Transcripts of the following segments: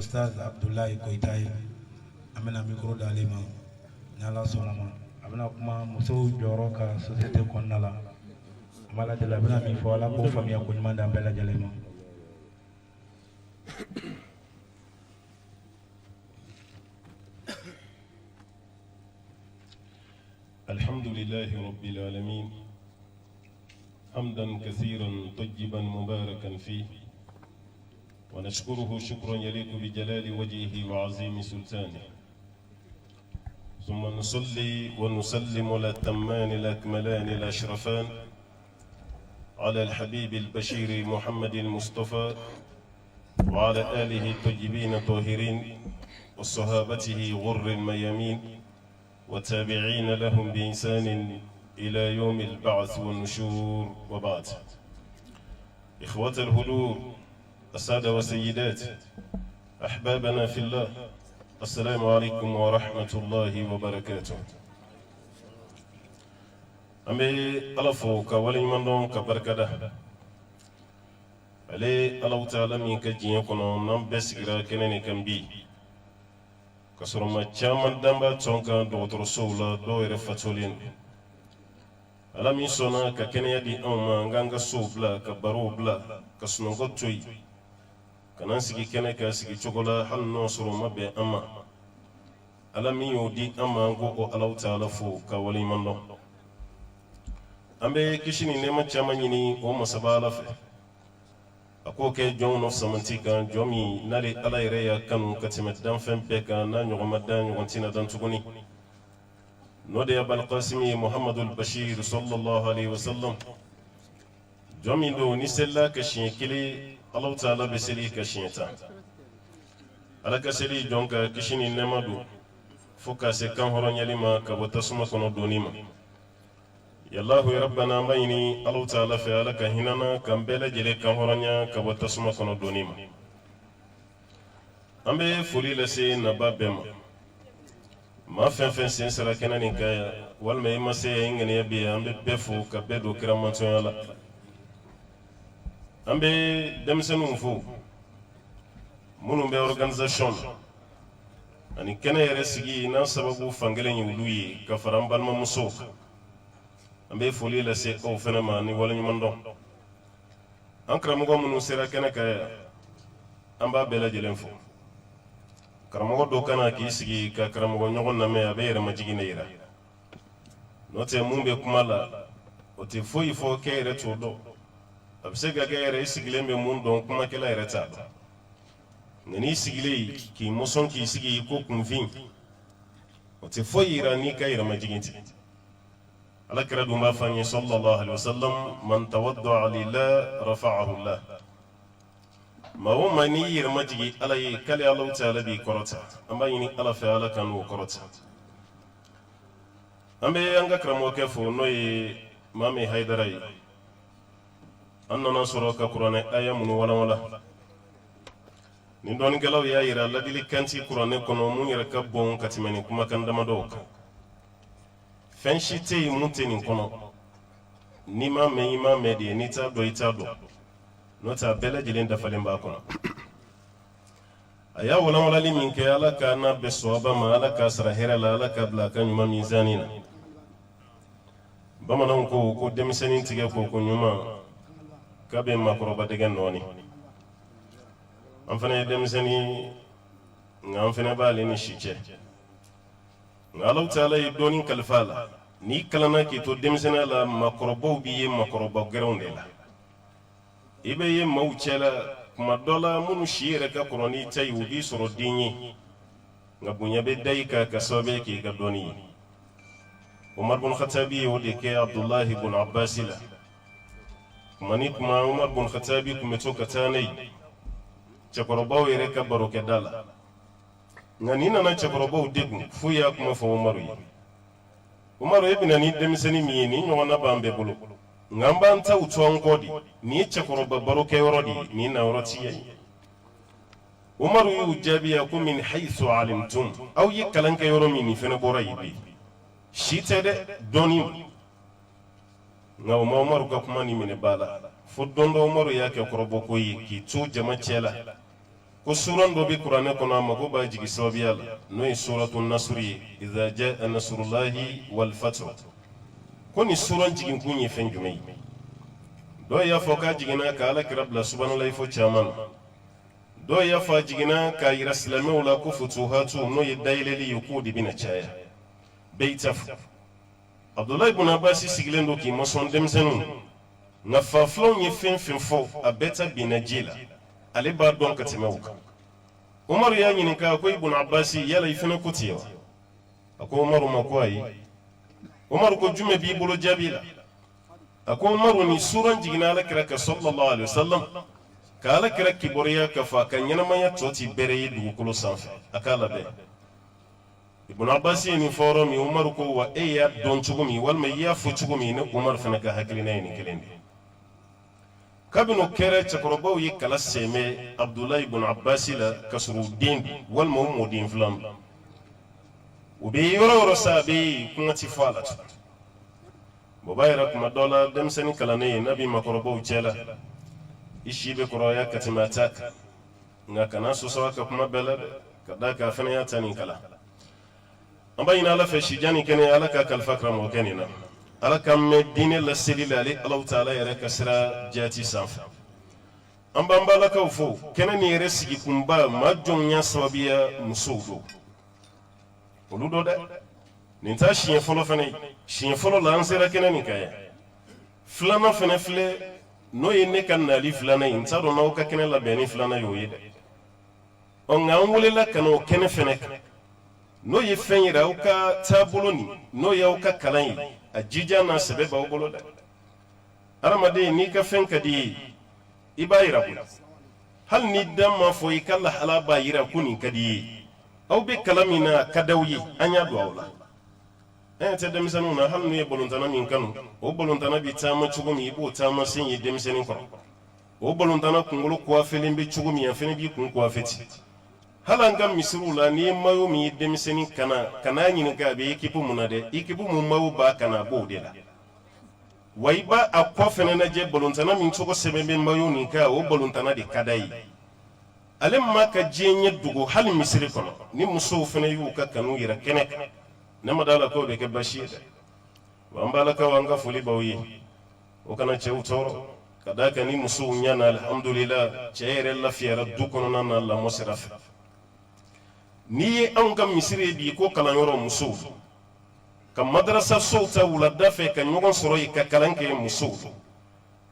Ustaz Abdoulaye Koita ye an bɛna micro d'ale ma ni Ala sɔnna ma a bɛna kuma musow jɔyɔrɔ ka société kɔnɔna la an b'a lajɛ a bɛna min fɔ Ala k'o faamuya ko ɲuman d'an bɛɛ lajɛlen ma. الحمد لله رب العالمين حمدا كثيرا طيبا مباركا فيه ونشكره شكرا يليق بجلال وجهه وعظيم سلطانه ثم نصلي ونسلم الأتمان الأكملان الأشرفان على الحبيب البشير محمد المصطفى وعلى آله الطيبين الطاهرين وصحابته غر الميامين والتابعين لهم بإحسان إلى يوم البعث والنشور وبعد. إخوة الهدور السادة والسيدات أحبابنا في الله السلام عليكم ورحمة الله وبركاته. أمي ألفو كولي مندون كبركة علي الله تعالى من كجين كنون نمبس إلى كنني كمبي kasoro ma caman danba tɔn kan dɔgɔtɔrɔsow la dɔw yɛrɛ fatolen ala min sɔnna ka kɛnɛya di anw ma an k'an ka sow bila ka barow bila ka sunɔgɔ to yen ka n'an sigi kɛnɛ ka sigi cogo la hali n'o sɔrɔ o ma bɛn an ma ala min y'o di an ma an ko o alaw taala fo ka waleɲuman dɔn an bɛ kisi ni nɛɛma caman ɲini o masaba ala fɛ a k'o kɛ jɔnw nɔ samanti kan jɔn min n'ale ala yɛrɛ y'a kanu ka tɛmɛ danfɛn bɛɛ kan n'a ɲɔgɔn ma dan ɲɔgɔn tɛna dan tuguni n'o de ye abalkasimi ye muhamadul bashir sallallahu alaihi wasallam jɔn min don ni selila ka siɲɛ kelen alaw taala bɛ seli ka siɲɛ tan ala ka seli jɔn ka kisi ni nɛɛma don fo ka se kan hɔrɔnyali ma ka bɔ tasuma kɔnɔ donni ma yallahu rabbana an b'a ɲini alaw taala fɛ ala ka hinana k'an bɛɛ lajɛlen kan hɔrɔnya ka bɔ tasuma kɔnɔ donni ma an bɛ foli lase naba bɛɛ ma maa fɛn fɛn sen sera kɛnɛ nin kan yan walima i ma se yan i ŋaniya bɛ yen an bɛ bɛɛ fo ka bɛɛ don kira mantɔnya la an bɛ denmisɛnninw fo minnu bɛ organisation na ani kɛnɛ yɛrɛ sigi n'a sababu fankelen ye olu ye ka fara an balimamusow an bɛ foli lase aw fana ma ni waleɲuman dɔn an karamɔgɔ minnu sera kɛnɛ kan yan an b'a bɛɛ lajɛlen fo karamɔgɔ dɔ kana k'i sigi ka karamɔgɔ ɲɔgɔn lamɛn a bɛ yɛrɛmajigin de yira n'o tɛ mun bɛ kuma la o tɛ foyi fɔ kɛ yɛrɛ t'o dɔn a bɛ se ka kɛ yɛrɛ i sigilen bɛ mun dɔn kumakɛla yɛrɛ t'a dɔn nka n'i sigilen k'i mɔsɔn k'i sigi ko kunfin o tɛ foyi yira n'i ka yɛrɛmajigin tɛ ala kira dun b'a fɔ an ye sallallahu alaihi wasallam man tawadda'a lillah rafa'ahu Allah maa o maa n'i yɛrɛmajigi ala ye k'ale alaw taala b'i kɔrɔta an b'a ɲini ala fɛ ala ka n'o kɔrɔta an bɛ an ka karamɔgɔkɛ fo n'o ye Mami Haidara ye an nana sɔrɔ ka kuranɛ aya minnu walanwalan nin dɔɔnikɛlaw y'a yira ladilikan ti kuranɛ kɔnɔ mun yɛrɛ ka bon ka tɛmɛ nin kumakan damadɔw kan fɛn si tɛ yen mun tɛ nin kɔnɔ n'i m'a mɛn i m'a mɛn de n'i t'a dɔn i t'a dɔn n'o tɛ a bɛɛ lajɛlen dafalen b'a kɔnɔ a y'a walanwalali min kɛ ala ka n'a bɛɛ sɔnba ma ala k'a sara hɛrɛ la ala k'a bila a ka ɲuman mizani na bamananw ko denmisɛnnin tigɛ ko ɲuman k'a bɛ maakɔrɔba dɛgɛ nɔɔni an fana ye denmisɛnnin nka an fana b'ale ni si cɛ nka alaw taala ye dɔɔnin kalifa a la n'i kalanna k'i to denmisɛnninya la maakɔrɔbaw b'i ye maakɔrɔba gɛrɛnw de la i bɛ ye maaw cɛ la kuma dɔ la minnu si yɛrɛ ka kɔrɔ n'i ta ye u b'i sɔrɔ den ye nka bonya bɛ da i kan ka sababu ye k'i ka dɔnni ye Umar bin Khattabi ye o de kɛ Abdullahi bin Abbas la kuma ni kuma Umar bin Khattabi kun bɛ to ka taa n'a ye cɛkɔrɔbaw yɛrɛ ka barokɛda la nka nin nana cɛkɔrɔbaw degun f'u y'a kuma fɔ Umaru ye Umaru e bɛna ni denmisɛnnin min ye nin ɲɔgɔnna b'an bɛɛ bolo nka an b'an taw to an kɔ de nin ye cɛkɔrɔba barokɛyɔrɔ de ye nin nayɔrɔ ti ye Umaru y'u jaabi ko min haythu alimtum aw ye kalan kɛ yɔrɔ min nin fɛnɛ bɔra yen bi si tɛ dɛ dɔɔni nka o ma Umaru ka kuma ni minɛ ba la fo don dɔ Umaru y'a kɛ kɔrɔbɔ ko ye k'i to jama cɛ la ko suran do bi qur'ane kono amma ko ba jigi sababiya la no yi suratul nasri idha jaa nasrullahi wal fath ko ni suran jigin kunyi fen jumai do ya foka jigina ka ala kirabla subhanallahi fo chaman do ya fa jigina ka yira islamu la ko futuhatu no yi daileli yukudi bina chaya beitaf abdullah ibn abbas siglendo ki moson demsenu na fa flon yi fen fo a beta binajila ale ba don ka temewuka umar ya nyini ka ko ibn abbas yala ifina kutiyo ako umar makwai umar ko jume bi bolo jabila ako umar ni suran jigina ala kiraka sallallahu alaihi wasallam ka ala kiraki boriya ka fa kan yana manya toti bere yi dugu kolo sanfe akala be ibn abbas ni foro mi umar ko wa ya don chugumi wal ma ya fu chugumi ne umar fana ka hakilina ni kelende kabino kere chakorobaw yi kala seme abdullah ibn abbas la kasru din wal mawmudin flam ubi yoro sabi kunati falat bobayra kuma dola dem seni kala ne nabi makorobaw chela ishibe koroya katimatak nga kana so sawaka kuma bela kadaka fana ya tani kala ambayina la fe shijani kene ala ka kal fakra mo kenina ala kam dine la selila ali allah taala yare kasra jati sanfa amba la ka fo kene ni yare sigi kumba majon nya sababiya musudo oludo de ninta shiye folo fene shiye folo la ansera kene ni kaya flana fene fle no yene kan na li flana inta do na ka kene la beni flana yoyede on nga wulila kano kene fene no ye fenyira uka tabuloni no ya uka kalanyi ajija na sebeba uboloda aramade ni ka fenka di ibayira ku hal ni damma fo ikalla hala bayira kuni kadi aw be kalamina kadawyi anya do awla te demisanu na hal ni bolontana min kanu o bolontana bi tama chugumi ibo tama sin yi demisani ko o bolontana kungulu ko felimbe chugumi ya fene bi kun ko afeti halanga misrula ni mayo mi demiseni kana nyini ga be ekipu munade ekipu mu mayo ba kana bodela waiba akofene na je bolontana min choko sebebe mayo ni ka o bolontana de kadai alem maka jenye dugo hal misri kono ni muso fene yu ka kanu yira kene na madala ko be ke bashida wambala ka wanga fuli bawi o kana chewtoro kadaka ni muso nyana alhamdulillah chere la fiera dukono na la mosrafa ni an ka misiri bi ko kalan yoro muso ka madrasa sota wula dafe ka ɲɔgɔn sɔrɔ yi ka kalan kɛ muso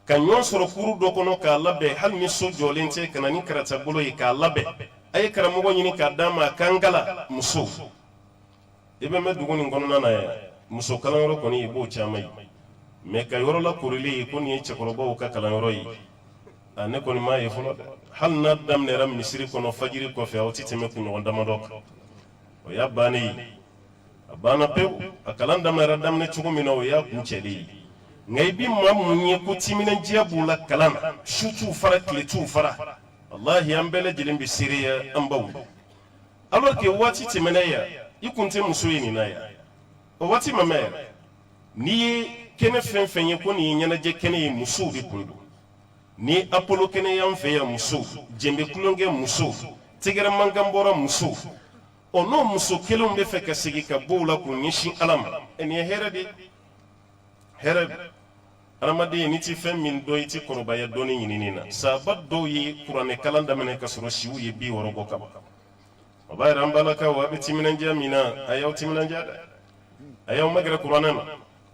ka ɲɔgɔn sɔrɔ kuru dɔ kɔnɔ k'a labɛn hali ni so jɔlen tɛ ka na ni karata bolo ye k'a labɛn a ye karamɔgɔ ɲini k'a d'a ma a kan kala muso i bɛ mɛn dugu nin kɔnɔna na yan muso kalanyɔrɔ kɔni i b'o caman ye mɛ ka yɔrɔ la korili ko nin ye cɛkɔrɔbaw ka kalanyɔrɔ ye a ne kɔni m'a ye fɔlɔ dɛ hali n'a daminɛra misiri kɔnɔ fajiri kɔfɛ aw tɛ tɛmɛ kunɲɔgɔn damadɔ kan o y'a bannen ye a banna pewu a kalan daminɛra daminɛ cogo min na o y'a kuncɛlen ye nka i bi maa mun ye ko timinandiya b'u la kalan na su t'u fara tile t'u fara walahi an bɛɛ lajɛlen bɛ seereya an baw ye alors que waati tɛmɛna yan i kun tɛ muso ye nin na yan o waati ma mɛn yɛrɛ n'i ye kɛnɛ fɛn fɛn ye ko nin ye ɲɛnajɛ kɛnɛ ye musow de kun don ni apollo kɛnɛ y'an fɛ yan muso jɛnbɛ kulonkɛ muso tɛgɛrɛ mankan bɔra muso o n'o muso kelenw bɛ fɛ ka segin ka bɔ o la k'u ɲɛsin ala ma nin ye hɛrɛ de hɛrɛ adamaden n'i ti fɛn min dɔn i ti kɔrɔbaya dɔɔni ɲinini na sahaba dɔw ye kuranɛ kalan daminɛ ka sɔrɔ siw ye 60 bɔ ka ban o b'a yira an balakaw a bɛ timinandiya min na a y'aw timinandiya dɛ a y'aw magɛrɛ kuranɛ na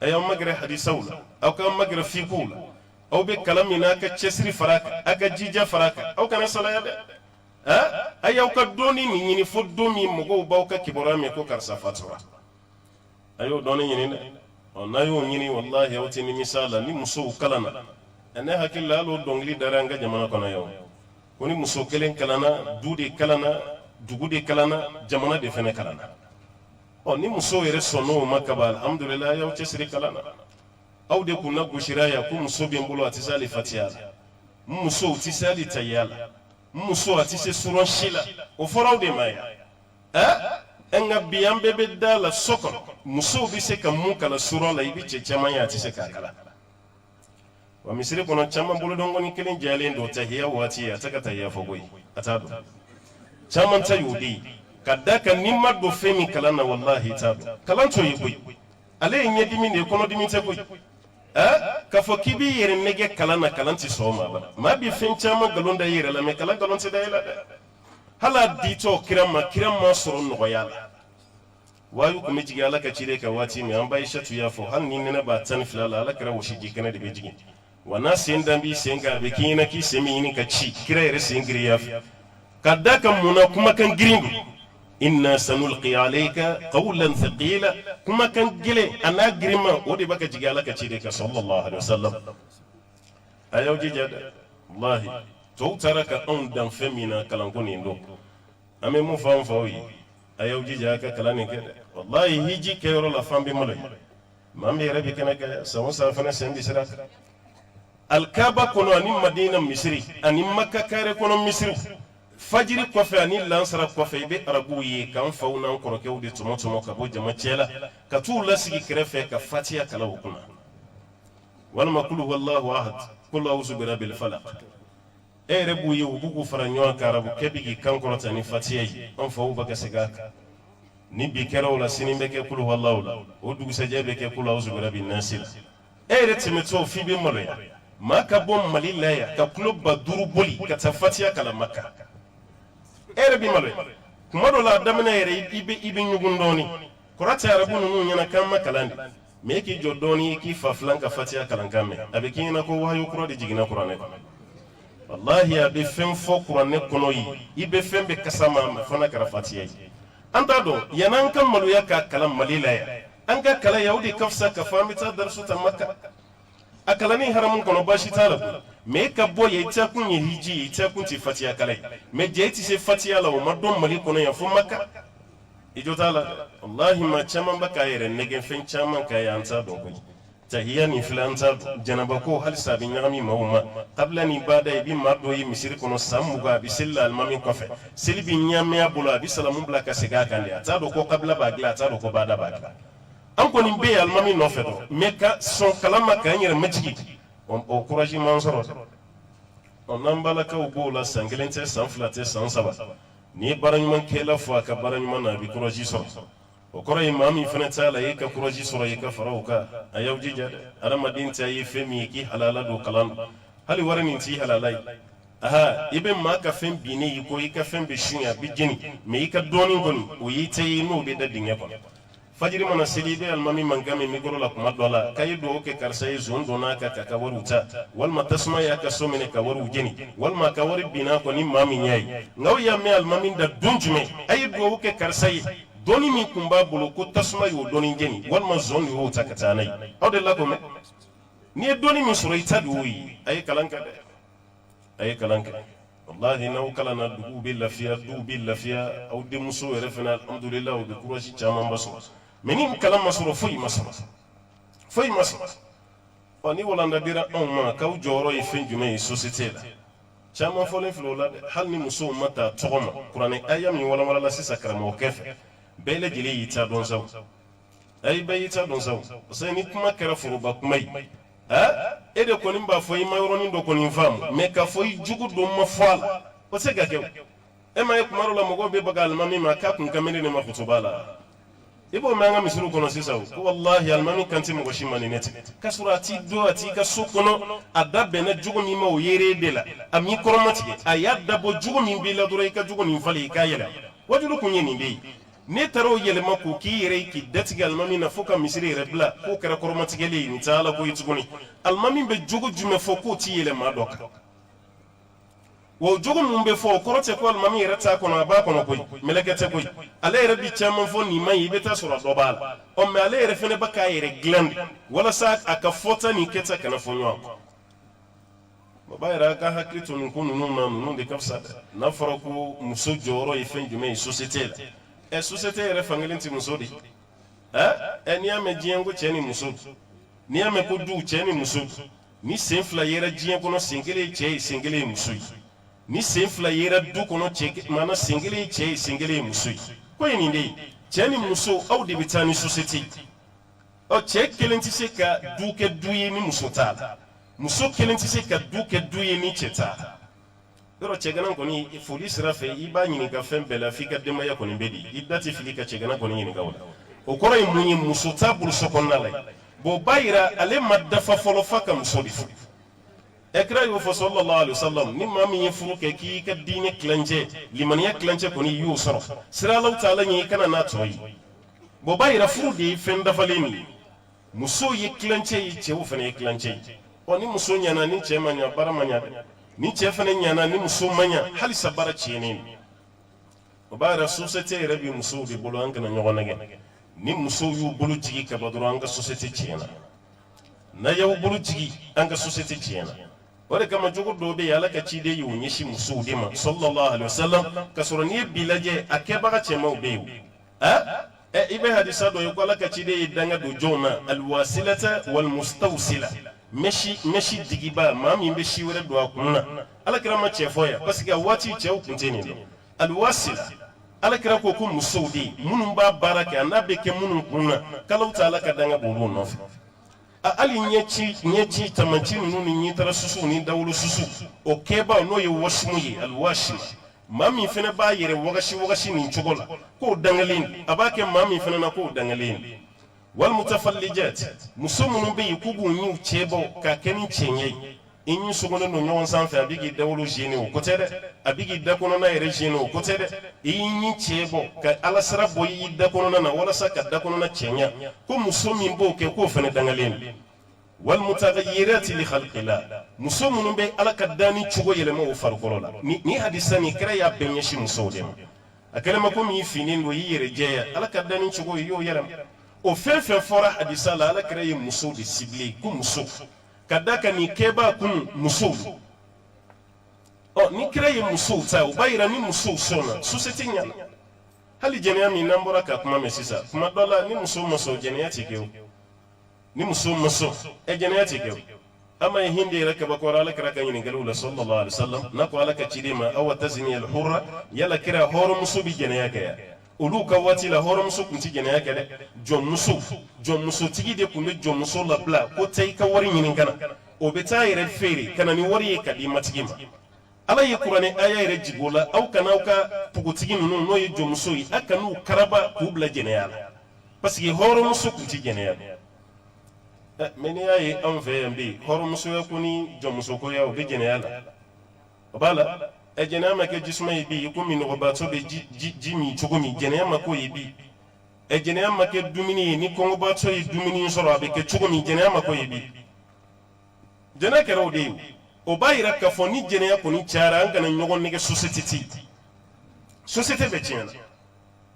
a y'aw magɛrɛ hadisaw la aw k'aw magɛrɛ fiqhuw la aw bɛ kalan min na a ka cɛsiri fara a kan a ka jija fara a kan aw kana salaya dɛ a y'aw ka dɔɔni nin ɲini fo don min mɔgɔw b'aw ka kibaruya mɛn ko karisa fatura a y'o dɔɔni ɲini dɛ n'a y'o ɲini wallahi aw tɛ nimisa la ni musow kalanna ne hakili la hali o dɔnkili dara an ka jamana kɔnɔ yan ko ni muso kelen kalanna du de kalanna dugu de kalanna jamana de fɛnɛ kalanna ni musow yɛrɛ sɔnn'o ma kaban alhamdulillah a y'aw cɛsiri kalan na aw de kunna gosira yan ko muso bɛ n bolo a tɛ se hali fatiya la musow tɛ se hali tahiya la muso a tɛ se suran si la o fɔra aw de ma yan nka bi an bɛɛ bɛ da la so kɔnɔ musow bɛ se ka mun kalan suran la i bɛ cɛ caman ye a tɛ se k'a kalan wa misiri kɔnɔ caman bolodɔnkɔni kelen jɛlen don tahiya waati a tɛ ka tahiya fɔ koyi a t'a dɔn caman ta y'o de ye ka da kan ni ma don fɛn min kalan na wallahi t'a dɔn kalan t'o ye koyi ale ye ɲɛdimi de ye kɔnɔdimi tɛ koyi k'a fɔ k'i b'i yɛrɛ nɛgɛ kalan na kalan tɛ sɔn o ma abada maa bi fɛn caman nkalon da i yɛrɛ la mais kalan nkalon tɛ da i la dɛ hali a ditɔ kira ma sɔrɔ nɔgɔya la wayu kun bɛ jigin ala ka ciden kan waati min an ba Aishatu y'a fɔ hali ni nɛnɛ b'a 12 la ala kɛra wɔsiji kɛnɛ de bɛ jigin wa n'a sen dan b'i sen kan a bɛ k'i ɲɛna k'i sen bɛ ɲini ka ci kira yɛrɛ sen giriya fɛ ka da kan mun na kumakan girin don inna sanulqi alayka qawlan thaqila kumakan gele ana girima o de baka jigin ala ka ciden kan sallallahu alaihi wasallam a y'aw jija dɛ wallahi tɔw taara ka anw dan fɛn min na kalanko nin don an bɛ mun fɔ an faw ye a y'aw jija a ka kalan nin kɛ dɛ wallahi hiji kɛyɔrɔ la fan bɛ malo ye maa min yɛrɛ bɛ kɛnɛ kɛ san o san fana sen bɛ sira kan alkaba kɔnɔ ani madina misiri ani makka kare kɔnɔ misiri fajiri kɔfɛ ani lansara kɔfɛ i bɛ arabuw ye k'an faw n'an kɔrɔkɛw de tɔmɔ ka bɔ jama cɛ la ka t'u lasigi kɛrɛfɛ ka fatiya kalan u kunna walima kulu wallahu ahad kulu awuzu birabbil falaq e yɛrɛ b'u ye u b'u k'u fara ɲɔgɔn kan arabu kɛ bi k'i kan kɔrɔta ni fatiya ye an faw bɛ ka segin a kan ni bi kɛra o la sini bɛ kɛ kulu wallahu la o dugusɛjɛ bɛ kɛ kulu awuzu birabbin nasi la e yɛrɛ tɛmɛtɔ f'i bɛ maloya maa ka bɔ mali la yan ka kulo 5 boli ka taa fatiya kalan Makka e yɛrɛ bɛ maloya kuma dɔ la a daminɛ yɛrɛ i bɛ ɲugun dɔɔni kɔrɔtɛ arabu ninnu ɲɛna k'an ma kalan de mais k'i jɔ dɔɔni i k'i fa filan ka fatiya kalan kan mɛn a bɛ k'i ɲɛna ko wahayu kura de jiginna kuranɛ kɔnɔ wallahi a bɛ fɛn fɔ kuranɛ kɔnɔ yi i bɛ fɛn bɛɛ kasa ma mɛ fana kɛra fatiya ye an t'a dɔn yan'an ka maloya ka kalan mali la yan an ka kalan yan o de ka fisa ka fɔ an bɛ taa darisu ta Makka a kalanni haramun kɔnɔ baasi t'a la mais ka bɔ yen i tɛ kun ye hiji ye i tɛ kun tɛ fatiya kalan ye mais jɛ i tɛ se fatiya la o ma dɔn mali kɔnɔ yan fo Makka i jo t'a la dɛ wallahi maa caman bɛ k'a yɛrɛ nɛgɛ fɛn caman k'a ye an t'a dɔn koyi tahiya nin filɛ an t'a dɔn janaba ko halisa a bɛ ɲagami maaw ma kabila nin baada i bɛ maa dɔ ye misiri kɔnɔ san 20 a bɛ seli la alimami kɔfɛ seli bɛ ɲamɛ a bolo a bɛ salamu bila ka segin a kan de a t'a dɔn ko kabila b'a dilan a t'a dɔn ko baada b'a dilan an kɔni bɛ yen alimami nɔfɛ dɔrɔn mais ka sɔn kalan ma k'an yɛrɛ majigi o courage m'an sɔrɔ dɛ n'an balakaw b'o la san 1 tɛ san 2 tɛ san 3 n'i ye baara ɲuman kɛla fɔ a ka baara ɲuman na a bɛ courage sɔrɔ o kɔrɔ ye maa min fana t'a la i ka courage sɔrɔ i ka fara o kan a y'aw jija dɛ adamaden tɛ ye fɛn min ye k'i halala don kalan na hali wari nin t'i halala ye aha i bɛ maa ka fɛn binnen y'i ko i ka fɛn bɛ sun a bɛ jeni mais i ka dɔɔnin kɔni o y'i tɛ ye n'o bɛ da dingɛ kɔnɔ fajiri mana seli i bɛ alimami mankan min mikoro la kuma dɔ la k'a ye dugawu kɛ karisa ye zon donna ka ka wariw ta walima tasuma y'a ka so minɛ ka wariw jeni walima a ka wari binna kɔni maa min y'a ye nka aw y'a mɛn alimami da don jumɛn a ye dugawu kɛ karisa ye dɔɔni min tun b'a bolo ko tasuma y'o dɔɔni jeni walima zon de y'o ta ka taa n'a ye aw de la ko mɛn n'i ye dɔɔni min sɔrɔ i ta de y'o ye a ye kalan kɛ dɛ a ye kalan kɛ wallahi n'aw kalanna duguw bɛ lafiya duw bɛ lafiya aw denmuso yɛrɛ fana alhamdulillah u bɛ courage caman ba sɔrɔ mais ni kalan ma sɔrɔ foyi ma sɔrɔ foyi ma sɔrɔ ɔ ni walanda dira anw ma k'aw jɔyɔrɔ ye fɛn jumɛn ye société la caman fɔlen filɛ o la dɛ hali ni musow ma ta tɔgɔ ma kuranɛ aya min walawalala sisan karamɔgɔkɛ fɛ bɛɛ lajɛlen y'i ta dɔn sa a ye bɛɛ y'i ta dɔn sa parce que ni kuma kɛra foroba kuma ye e de kɔni b'a fɔ i ma yɔrɔnin dɔ kɔni faamu mais k'a fɔ i jugu dɔ ma fɔ a la o tɛ se ka kɛ o e ma ye kuma dɔ la mɔgɔw bɛ baga alimami ma k'a kun kamalen de ma kutuba la i b'o mɛn an ka misiriw kɔnɔ sisan ko wallahi alimami kan tɛ mɔgɔ si ma ni ne tɛ k'a sɔrɔ a t'i don a t'i ka so kɔnɔ a da bɛnna jugu min ma o yeere de la a m'i kɔrɔmatigɛ a y'a dabɔ jugu min b'i la dɔrɔn i ka jugu nin falen i k'a yɛlɛ wajulu kun ye nin de ye ne taara o yɛlɛma k'o k'i yɛrɛ ye k'i datigɛ alimami na fo ka misiri yɛrɛ bila k'o kɛra kɔrɔmatigɛli ye nin tɛ ala ko ye tuguni alimami bɛ jugu jumɛn fɔ k'o t'i yɛlɛ maa dɔ kan o jogo mun bɛ fɔ o kɔrɔ tɛ ko alimami yɛrɛ t'a kɔnɔ a b'a kɔnɔ koyi mɛlɛkɛ tɛ koyi ale yɛrɛ bi caman fɔ nin ma ɲi i bɛ taa sɔrɔ dɔ b'a la ɔ mais ale yɛrɛ fɛnɛ bɛ k'a yɛrɛ dilan de walasa a ka fɔta nin kɛta kana fɔ ɲɔgɔn kɔ o b'a yɛrɛ a ka hakili to nin ko ninnu na ninnu de ka fisa dɛ n'a fɔra ko muso jɔyɔrɔ ye fɛn jumɛn ye société la société yɛrɛ fankelen tɛ muso de n'i y'a mɛn diɲɛ ko cɛ ni muso n'i y'a mɛn ko du cɛ ni muso ni sen fila yera diɲɛ kɔnɔ sen kelen ye cɛ ye sen kelen ye muso ye ni sen fila yera du kɔnɔ cɛ maana sen kelen ye cɛ ye sen kelen ye muso ye ko ye nin de ye cɛ ni muso aw de bɛ taa ni société ɔ cɛ kelen tɛ se ka du kɛ du ye ni muso t'a la muso kelen tɛ se ka du kɛ du ye ni cɛ t'a la yɔrɔ cɛgana kɔni foli sira fɛ i b'a ɲininka fɛn bɛɛ la f'i ka denbaya kɔni bɛ di i da tɛ fili ka cɛgana kɔni ɲininka o la o kɔrɔ ye mun ye muso t'a bolo so kɔnɔna la bon b'a yira ale ma dafa fɔlɔ fa ka muso de furu kira y'o fɔ sallallahu alaihi wasallam ni maa min ye furu kɛ k'i ka diinɛ tilancɛ limaniya tilancɛ kɔni i y'o sɔrɔ sira Alahu taala ɲɛ i kana n'a tɔ ye bon b'a yira furu de ye fɛn dafalen min ye muso ye tilancɛ ye cɛw fana ye tilancɛ ye ɔ ni muso ɲɛna ni cɛ ma ɲa baara ma ɲa dɛ ni cɛ fana ɲɛna ni muso ma ɲa halisa baara tiɲɛnen don o b'a yira société yɛrɛ bɛ musow de bolo an kana ɲɔgɔn nɛgɛ ni musow y'u bolo jigi ka ban dɔrɔn an ka société tiɲɛna n'a y'aw bolo jigi an ka société tiɲɛna o de kama jogo dɔw bɛ yen ala ka ciden y'o ɲɛsin musow de ma sallallahu alaihi wasallam ka sɔrɔ n'i ye bi lajɛ a kɛbaga cɛmanw bɛ yen i bɛ hadisa dɔ ye ko ala ka ciden ye danga don jɔnw na alwasilata walmustawsila mɛsi digiba maa min bɛ si wɛrɛ don a kun na ala kira ma cɛ fɔ yan parce que a waati cɛw kun tɛ nin dɔn alwasila ala kira ko ko musow de minnu b'a baara kɛ a n'a bɛ kɛ minnu kun na k'Alahu taala ka danga b'olu nɔfɛ hali ɲɛci tamanci ninnu ni ɲɛtara susu ni dawolo susu o kɛbaa n'o ye wasimu ye alwasima maa min fana b'a yɛrɛ wagasi nin cogo la k'o dangalen a b'a kɛ maa min fana na k'o dangalen walmutafallijat muso minnu bɛ yen k'u b'u ɲiw cɛ bɔ k'a kɛ ni cɛɲɛ ye i ɲi sogolen don ɲɔgɔn sanfɛ a bɛ k'i dawolo gêner o ko tɛ dɛ a bɛ k'i da kɔnɔna yɛrɛ gêner o ko tɛ dɛ i y'i ɲi cɛ bɔ ka alasara bɔ i da kɔnɔna na walasa ka da kɔnɔna cɛɲa ko muso min b'o kɛ k'o fana dangalen don walmutaghayyirati li khalqillah muso minnu bɛ ala ka danni cogo yɛlɛma o farikolo la ni hadisa ni kira y'a bɛɛ ɲɛsin musow de ma a kɛlɛma ko min finen don i yɛrɛ jɛya ala ka danni cogo y'o yɛlɛma o fɛn fɛn fɔra hadisa la ala kira ye musow de ciblé ko muso ka da ka nin kɛbaa kun musow ni kira ye musow ta o b'a yira ni musow sɔnna société ɲana hali jɛnɛya min n'an bɔra ka kuma mɛn sisan kuma dɔ la ni muso ma sɔn jɛnɛya tɛ kɛ o ni muso ma sɔn jɛnɛya tɛ kɛ o an ma ye hindi yɛrɛ kabakɔrɔ ala kira ka ɲininkaliw la sallallahu alaihi wasallam n'a ko ala ka ciden ma awa tazni al hurra yala kira hɔrɔnmuso bɛ jɛnɛya kɛ yan olu ka waati la hɔrɔnmuso tun tɛ jɛnɛya kɛ dɛ jɔnmusotigi de tun bɛ jɔnmuso labila ko taa i ka wari ɲini ka na o bɛ taa yɛrɛ feere ka na ni wari ye ka di matigi ma ala ye kuranɛ aya yɛrɛ jigi o la aw kana aw ka pogotigi ninnu n'o ye jɔnmuso ye a kan'u karaba k'u bila jɛnɛya la parce que hɔrɔnmuso tun tɛ jɛnɛya mais n'i y'a ye anw fɛ yan bi hɔrɔnmusoya ko ni jɔnmusokoya o bɛ jɛnɛya la o b'a la jɛnɛya ma kɛ jisuma ye bi komi nɔgɔbaatɔ bɛ ji min cogo min jɛnɛya ma k'o ye bi jɛnɛya ma kɛ dumuni ye ni kɔngɔbaatɔ ye dumuni sɔrɔ a bɛ kɛ cogo min jɛnɛya ma k'o ye bi jɛnɛya kɛra o de ye o b'a yira k'a fɔ ni jɛnɛya kɔni cayara an kana ɲɔgɔn nɛgɛ société bɛ tiɲɛ na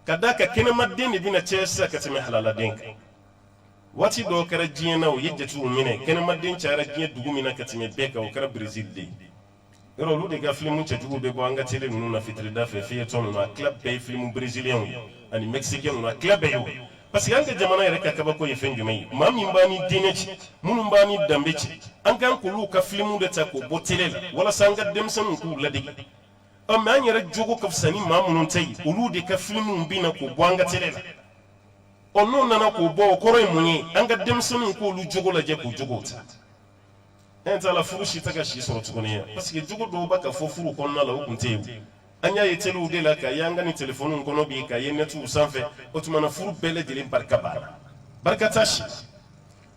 ka d'a kan kɛnɛmaden de bɛna caya sisan ka tɛmɛ halaladen kan waati dɔw kɛra diɲɛ na o ye jatew minɛ kɛnɛmaden cayara diɲɛ dugu min na ka tɛmɛ bɛɛ kan o kɛra Brésil de ye yɔrɔ olu de ka filimu cɛjugu bɛ bɔ an ka télé ninnu na fitirida fɛ feuilleton ninnu a tila bɛɛ ye filimu brésilien ye ani mexicain ninnu a tila bɛɛ ye o parce que an ka jamana yɛrɛ ka kabako ye fɛn jumɛn ye maa min b'a ni diinɛ ci minnu b'a ni danbe ci an kan k'olu ka filimu de ta k'o bɔ télé la walasa an ka denmisɛnninw k'u ladege mais an yɛrɛ jogo ka fisa ni maa minnu ta ye olu de ka filimu bɛ na k'o bɔ an ka télé la n'o nana k'o bɔ o kɔrɔ ye mun ye an ka denmisɛnninw k'olu jogo lajɛ k'u jogow ta t'a la furu si tɛ ka si sɔrɔ tuguni yan parce que jogo dɔw b'a ka fɔ furu kɔnɔna la o tun tɛ yen an y'a ye telew de la ka ye an ka ni telefɔniw kɔnɔ bi ka ye netiw sanfɛ o tuma na furu bɛɛ lajɛlen barika b'a la barika t'a si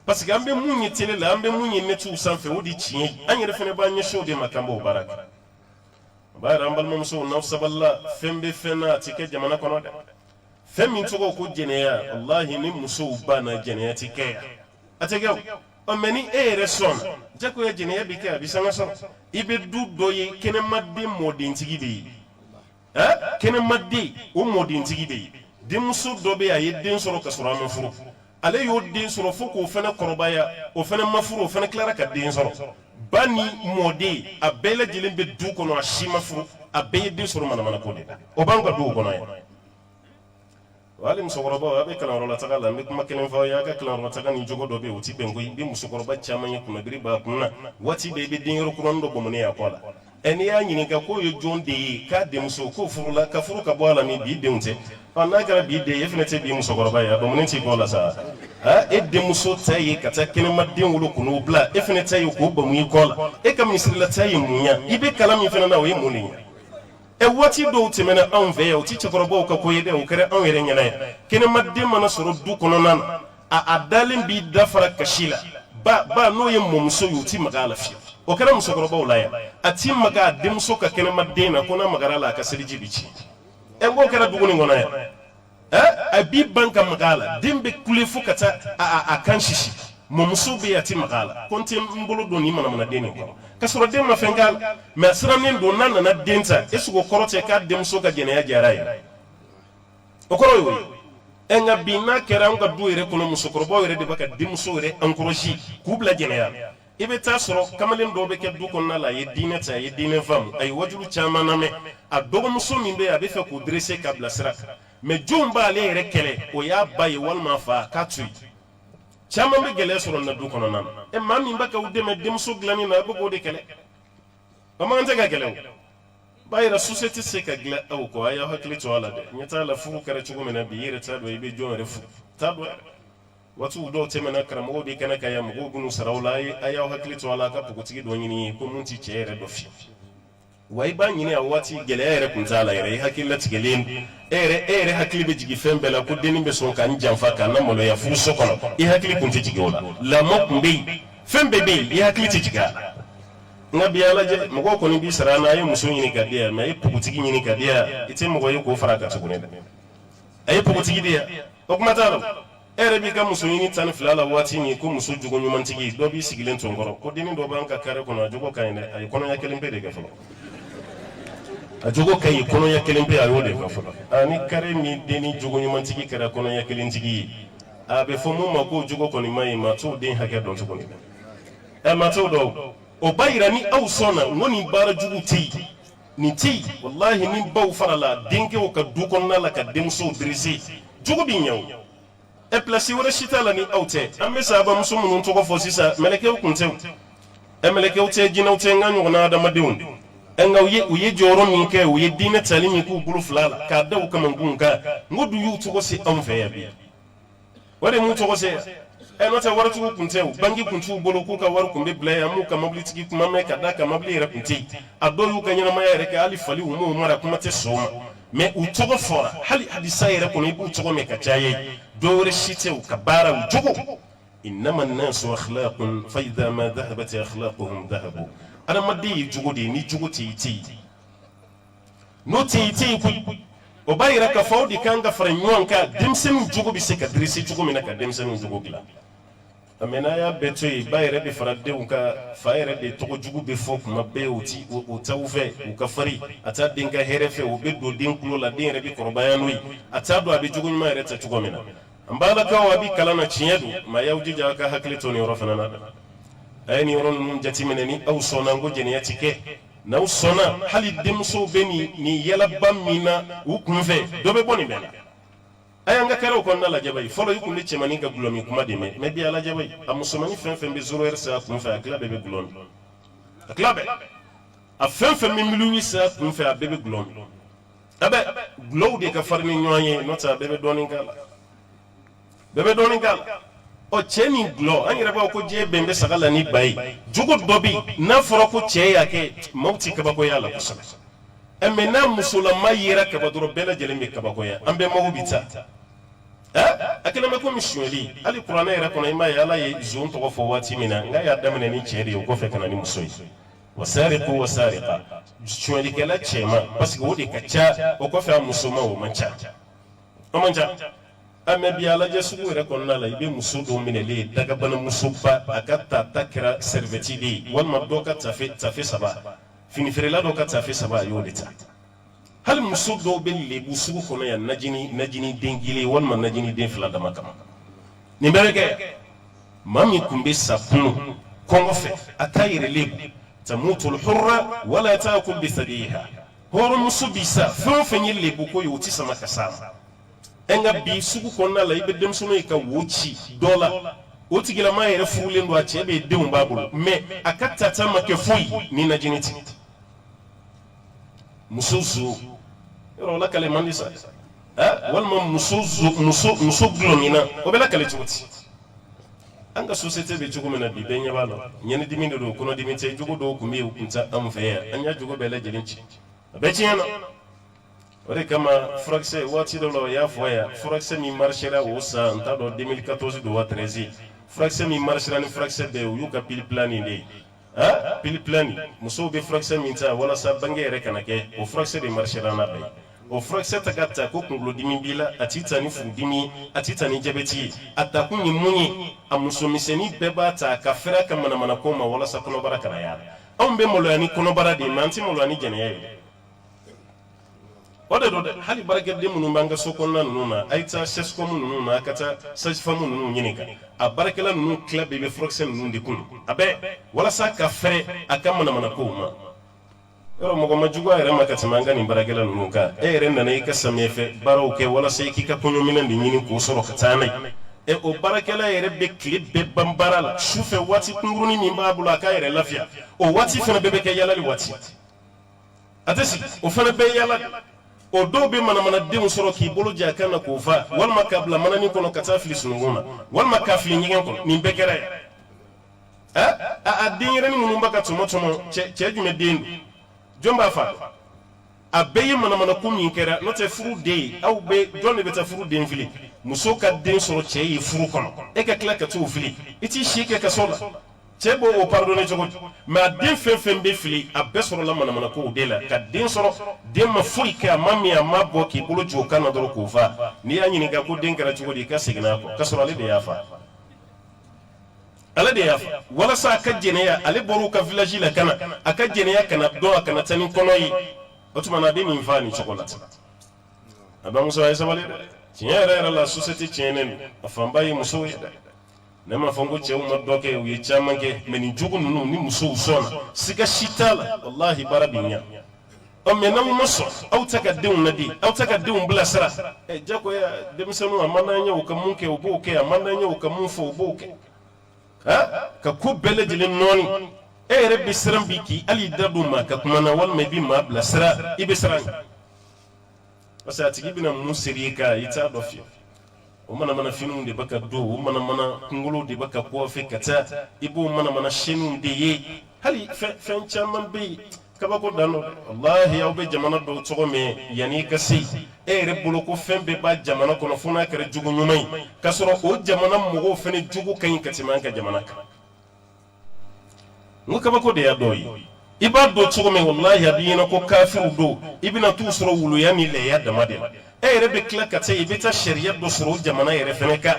parce que an bɛ mun ye tele la an bɛ mun ye netiw sanfɛ o de tiɲɛ ye an yɛrɛ fana b'an ɲɛsin o de ma k'an b'o baara kɛ o b'a yira an balimamusow n'aw sabalila fɛn bɛ fɛn na a tɛ kɛ jamana kɔnɔ dɛ fɛn min tɔgɔ ko jɛnɛya walahi ni musow banna jɛnɛya tɛ kɛ yan a tɛ kɛ o mais ni e yɛrɛ sɔnna jagoya jɛnɛya bɛ kɛ a bɛ sanga sɔrɔ i bɛ du dɔ ye kɛnɛmaden mɔdentigi de ye kɛnɛmaden o mɔdentigi de ye denmuso dɔ bɛ yen a ye den sɔrɔ ka sɔrɔ a ma furu ale y'o den sɔrɔ fo k'o fana kɔrɔbaya o fana ma furu o fana tilara ka den sɔrɔ ba ni mɔden a bɛɛ lajɛlen bɛ du kɔnɔ a si ma furu a bɛɛ ye den sɔrɔ manamana ko de la o b'an ka duw kɔnɔ yan hali musokɔrɔbaw a bɛ kalanyɔrɔ taga la n bɛ kuma kelen fɔ aw ye a ka kalanyɔrɔ taga ni jogo dɔ bɛ yen o tɛ bɛn koyi i bɛ musokɔrɔba caman ye kunnabiri b'a kun na waati bɛɛ i bɛ denyɔrɔ kuranin dɔ bɔnmɔnen y'a kɔ la eni ya ɲininka ko ye jɔn de ye k'a denmuso ko furula ka furu ka bɔ a la min bi denw tɛ n'a kɛra bi den ye e fana tɛ bi musokɔrɔba ye a bamunen t'i kɔ la sa e denmuso ta ye ka taa kɛnɛma den wolo k'o bila e fana ta ye k'o bamu i kɔ la e ka misirila ta ye mun ye i bɛ kalan min fana na o ye mun de ye waati dɔw tɛmɛna anw fɛ yan o ti cɛkɔrɔbaw ka ko ye dɛ o kɛra anw yɛrɛ ɲɛna ye kɛnɛma den mana sɔrɔ du kɔnɔna na a dalen b'i dafara kasi la ba n'o ye mɔmuso ye o ti maga a la fiyewu o kɛra musokɔrɔbaw la yan a ti maga a denmuso ka kɛnɛma den na ko n'a magara la a ka seliji bi ci n'o kɛra dugu nin kɔnɔ yan a b'i ban ka maga a la den bɛ kule fo ka taa a kan sisi mɔmuso bɛ yen a ti maga a la ko n tɛ n bolo don nin manamana den nin kɔrɔ ka sɔrɔ den ma fɛn k'a la mɛ a sirannen don n'a nana den ta est-ce que o kɔrɔ tɛ k'a denmuso ka jɛnɛya diyara ye o kɔrɔ ye o ye nka bi n'a kɛra anw ka du yɛrɛ kɔnɔ musokɔrɔbaw yɛrɛ de bɛ ka denmuso yɛrɛ encourager k'u bila jɛnɛya i bɛ taa sɔrɔ kamalen dɔw bɛ kɛ du kɔnɔna la a ye diinɛ ta a ye diinɛ faamu a ye wajulu caman lamɛn a dɔgɔmuso min bɛ yen a bɛ fɛ k'o dresser k'a bila sira kan mɛ jɔn b'ale yɛrɛ kɛlɛ o y'a ba ye walima a fa k'a to yen caman bɛ gɛlɛya sɔrɔ nin na du kɔnɔna na maa min bɛ k'aw dɛmɛ denmuso dilanni na a bɛ k'o de kɛlɛ bamanan tɛ ka gɛlɛ o b'a yɛrɛ société tɛ se ka dilan aw kɔ a y'aw hakili to a la dɛ ɲɛ t'a la furu kɛra cogo min na bi i yɛrɛ t'a dɔn i bɛ jɔn yɛrɛ furu t'a dɔn waatiw dɔw tɛmɛna karamɔgɔw de kɛnɛ ka yan mɔgɔw b'u sara o la a y'aw hakili to a la a ka pogotigi dɔ ɲini ye ko mun ti cɛ yɛrɛ dɔ fiyewu wa i b'a ɲini a waati gɛlɛya yɛrɛ kun t'a la yɛrɛ i hakili latigɛlen e yɛrɛ hakili bɛ jigin fɛn bɛɛ la ko dennin bɛ sɔn k'an janfa k'an lamaloya furuso kɔnɔ i hakili kun tɛ jigin o la lamɔ kun bɛ yen fɛn bɛɛ bɛ yen i hakili tɛ jigin a la nka bi a lajɛ mɔgɔw kɔni b'i sara n'a ye muso ɲini ka di yan mɛ a ye pogotigi ɲini ka di yan i tɛ mɔgɔ ye k'o fara a kan tuguni dɛ a ye pogotigi di yan o kuma t'a la e yɛrɛ b'i ka muso ɲini 12 la waati min ko muso jogo ɲumantigi dɔ b'i sigilen to n kɔrɔ ko dennin dɔ b'an ka kare kɔnɔ a jogo ka ɲi dɛ a ye kɔnɔɲɛ 1 pe de kɛ fɔlɔ a jogo ka ɲi kɔnɔɲɛ 1 pe a y'o de kɛ fɔlɔ ni kare min dennin jogo ɲumantigi kɛra kɔnɔɲɛ 1 tigi ye a bɛ fɔ mun ma k'o jogo kɔni ma ɲi ma t'o den hakɛ dɔn tuguni dɛ ma t'o dɔn o b'a yira ni aw sɔnna n ko nin baara jugu tɛ yen nin tɛ yen walahi ni baw fara la denkɛw ka du kɔnɔna la ka denmusow dirise jogo bɛ ɲɛ o place wɛrɛ si t'a la ni aw tɛ an bɛ sahabamuso minnu tɔgɔ fɔ sisan mɛlɛkɛw kun tɛ mɛlɛkɛw tɛ jinɛw tɛ n ka ɲɔgɔnna adamadenw nka u ye jɔyɔrɔ min kɛ u ye diinɛ tali min k'u bolo fila la k'a da u kamankun kan n ko du y'u tɔgɔ se anw fɛ yan bi o de m'u tɔgɔ se yan n'o tɛ waritigiw kun tɛ banki kun t'u bolo k'u ka wari kun bɛ bila yan m'u ka mobilitigi kuma mɛn ka d'a kan mobili yɛrɛ kun tɛ yen a dɔw y'u ka ɲɛnamaya yɛrɛ kɛ hali fali u m'o mara kuma tɛ sɔn o ma mɛ u tɔgɔ fɔra hali hadisa yɛrɛ kɔnɔ i b'u tɔgɔ mɛn ka caya ye dɔw wɛrɛ si tɛ u ka baara u jogo innama nnasu akhlaqun fa idha ma dhahabat akhlaquhum dhahabu adamaden ye jogo de ye ni jogo tɛ yen tɛ yen n'o tɛ yen tɛ yen koyi o b'a yira k'a fɔ aw de kan ka fara ɲɔgɔn kan denmisɛnninw jogo bɛ se ka dirisi cogo min na ka denmisɛnninw jogo dilan mɛ n'a y'a bɛɛ to yen ba yɛrɛ bɛ fara denw kan fa yɛrɛ de tɔgɔ jugu bɛ fɔ kuma bɛɛ o t'aw fɛ u ka farin a t'a den ka hɛrɛ fɛ o bɛ don den kulo la den yɛrɛ bɛ kɔrɔbaya n'o ye a t'a dɔn a bɛ jogo ɲuman yɛrɛ ta cogo min na an balakaw a bɛ kalan na tiɲɛ don maa y'aw jija a ka hakili to nin yɔrɔ fana na a ye nin yɔrɔ ninnu jateminɛ ni aw sɔnna ko jɛnɛya ti kɛ n'aw sɔnna hali denmusow bɛ nin yɛlɛba min na u kunfɛ dɔ bɛ bɔ nin bɛɛ la a y'an ka kɛlɛw kɔnɔna lajɛ bayi fɔlɔ i kun bɛ cɛmanin ka gulɔmi kuma de mɛn mɛ bi a lajɛ bayi a musomanin fɛn fɛn bɛ 0 heure se a kun fɛ a tila bɛɛ bɛ gulɔmi a tila bɛɛ a fɛn fɛn bɛ miliyɔn se a kun fɛ a bɛɛ bɛ gulɔmi a bɛ gulɔw de ka farin ni ɲɔgɔn ye n'o tɛ a bɛɛ bɛ dɔɔnin k'a la bɛɛ bɛ dɔɔnin k'a la ɔ cɛ ni gulɔ an yɛrɛ b'a ko diɲɛ bɛn bɛ saga la ni ba ye jogo dɔ bɛ yen n'a fɔra ko cɛ y'a kɛ maaw ti kabakoya la kosɛbɛ mɛ n'a musolama yera kaba dɔrɔn bɛɛ lajɛlen bɛ kabakoya an bɛɛ mago bɛ taa a kɛlen bɛ komi sonyɛli hali kuranɛ yɛrɛ kɔnɔ i m'a ye ala ye zon tɔgɔ fɔ waati min na n k'a y'a daminɛ ni cɛ de ye o kɔfɛ ka na ni muso ye wasariqu wasariqa sonyɛlikɛla cɛman parce que o de ka ca o kɔfɛ a musoman o man ca o man ca mɛ bi a lajɛ sugu yɛrɛ kɔnɔna la i bɛ muso dɔw minɛlen ye dagabana musoba a ka ta kɛra sɛrivɛti de ye walima dɔw ka tafe 3 finifeerela dɔw ka tafe 3 a y'o de ta hali muso dɔw bɛ lebu sugu kɔnɔ yan najini den kelen walima najini den 2 dama kama nin bɛɛ bɛ kɛ maa min kun bɛ sa kunu kɔngɔ fɛ a t'a yɛrɛ lebu tamutul hurra wala ta'kul bi thadiha hɔrɔnmuso bi sa fɛn o fɛn ye lebu ko ye o tɛ sama ka s'a ma nka bi sugu kɔnɔna la i bɛ denmisɛnninw ye ka wo ci dɔ la o tigilama yɛrɛ furulen don a cɛ bɛ denw b'a bolo mɛ a ka tata ma kɛ foyi ni najini tɛ muso zo yɔrɔ la kale man di sa walima muso gulɔmina o bɛ la kale cogo di an ka société bɛ cogo min na bi bɛɛ ɲɛ b'a la ɲɛni dimi de don kɔnɔ dimi tɛ jogo dɔw kun bɛ yen u kun tɛ an fɛ yan an y'a jogo bɛɛ lajɛlen ci a bɛɛ tiɲɛ na o de kama furakisɛ waati dɔ la o y'a fɔ yan furakisɛ min marchera o san n t'a dɔn 2014 don wa 13 furakisɛ min marchera ni furakisɛ bɛɛ o y'u ka pili planning de ye pili planning musow bɛ furakisɛ min ta walasa bange yɛrɛ kana kɛ o furakisɛ de marchera n'a bɛɛ ye o furakisɛ ta ka ta ko kunkolodimi b'i la a t'i ta ni furudimi a t'i ta ni jabɛti ye a takun ye mun ye a musomisɛnnin bɛɛ b'a ta ka fɛrɛ ka manamana ko ma walasa kɔnɔbara kana y'a la anw bɛ maloya ni kɔnɔbara de ye mɛ an tɛ maloya ni jɛnɛya ye o de don dɛ hali baarakɛden minnu b'an ka so kɔnɔna ninnu na a ye taa sɛsikɔmu ninnu na a ka taa sajifamu ninnu ɲininka a baarakɛla ninnu tila bɛɛ bɛ furakisɛ ninnu de kun a bɛ walasa ka fɛrɛ a ka manamana kow ma yɔrɔ mɔgɔ ma juguya yɛrɛ ma ka tɛmɛ an ka nin baarakɛla ninnu kan e yɛrɛ nana i ka samiyɛfɛ baaraw kɛ walasa i k'i ka kɔɲɔminɛn de ɲini k'o sɔrɔ ka taa n'a ye o baarakɛla yɛrɛ bɛ tile bɛɛ ban baara la sufɛ waati kunkurunin min b'a bolo a k'a yɛrɛ lafiya o waati fana bɛɛ bɛ kɛ yalali waati a tɛ sigi o fana bɛɛ yala o dɔw bɛ manamanadenw sɔrɔ k'i bolo jɛ a kan na k'o fa walima k'a bila mananin kɔnɔ ka taa fili sununkun na walima k'a fili ɲɛgɛn kɔnɔ nin bɛɛ kɛra yan a denyɛrɛnin minnu b'a ka tɔmɔ cɛ jumɛn den don jɔn b'a fa a bɛɛ ye manamana ko min kɛra n'o tɛ furu den ye aw bɛ jɔn de bɛ taa furu den fili muso ka den sɔrɔ cɛ ye furu kɔnɔ e ka tila ka t'o fili i t'i si kɛ kaso la cɛ b'o o pardonner cogo di mɛ a den fɛn fɛn bɛ fili a bɛɛ sɔrɔla manamana kow de la ka den sɔrɔ den ma foyi kɛ a ma min a ma bɔ k'i bolo jɔ o kan na dɔrɔn k'o fa n'i y'a ɲininka ko den kɛra cogo di i ka segin n'a kɔ k'a sɔrɔ ale de y'a fa ale de y'a fa walasa a ka jɛnɛya ale bɔra u ka village la ka na a ka jɛnɛya kana dɔn a kana taa ni kɔnɔ ye o tuma na a bɛ nin fa nin cogo la a bɛ muso a ye sabali dɛ tiɲɛ yɛrɛ yɛrɛ la société tiɲɛnen don a fanba ye musow ye dɛ ne ma fɔ n ko cɛw ma dɔ kɛ u ye caman kɛ mɛ nin jogo ninnu ni musow sɔnna siga si t'a la walahi baara bɛ ɲa mɛ n'aw ma sɔn aw tɛ ka denw ladi aw tɛ ka denw bilasira jagoya denmisɛnninw a man d'an ye u ka mun kɛ u b'o kɛ a man d'an ye u ka mun fɔ u b'o kɛ ka ko bɛɛ lajɛlen nɔɔni e yɛrɛ bɛ siran bi k'i hali da don maa ka kuma na walima i bɛ maa bilasira i bɛ siran parce que a tigi bɛna mun seri i kan i t'a dɔn fiyewu o manamana finiw de bɛ ka don o manamana kunkolo de bɛ ka bɔ fɛ ka taa i b'o manamana sɛniw de ye hali fɛn caman bɛ yen kabako dan do wallahi aw bɛ jamana dɔw tɔgɔ mɛn yanni i ka se e yɛrɛ bolo ko fɛn bɛɛ b'a jamana kɔnɔ fo n'a kɛra jogo ɲuman ye k'a sɔrɔ o jamana mɔgɔw fana jogo ka ɲi ka tɛmɛ an ka jamana kan n ko kabako de y'a dɔw ye i b'a dɔn cogo min wallahi a b'i ɲɛna ko kafiriw don i bɛna t'u sɔrɔ wuluya ni lɛya dama de la e yɛrɛ bɛ tila ka taa i bɛ taa sariya dɔ sɔrɔ o jamana yɛrɛ fana kan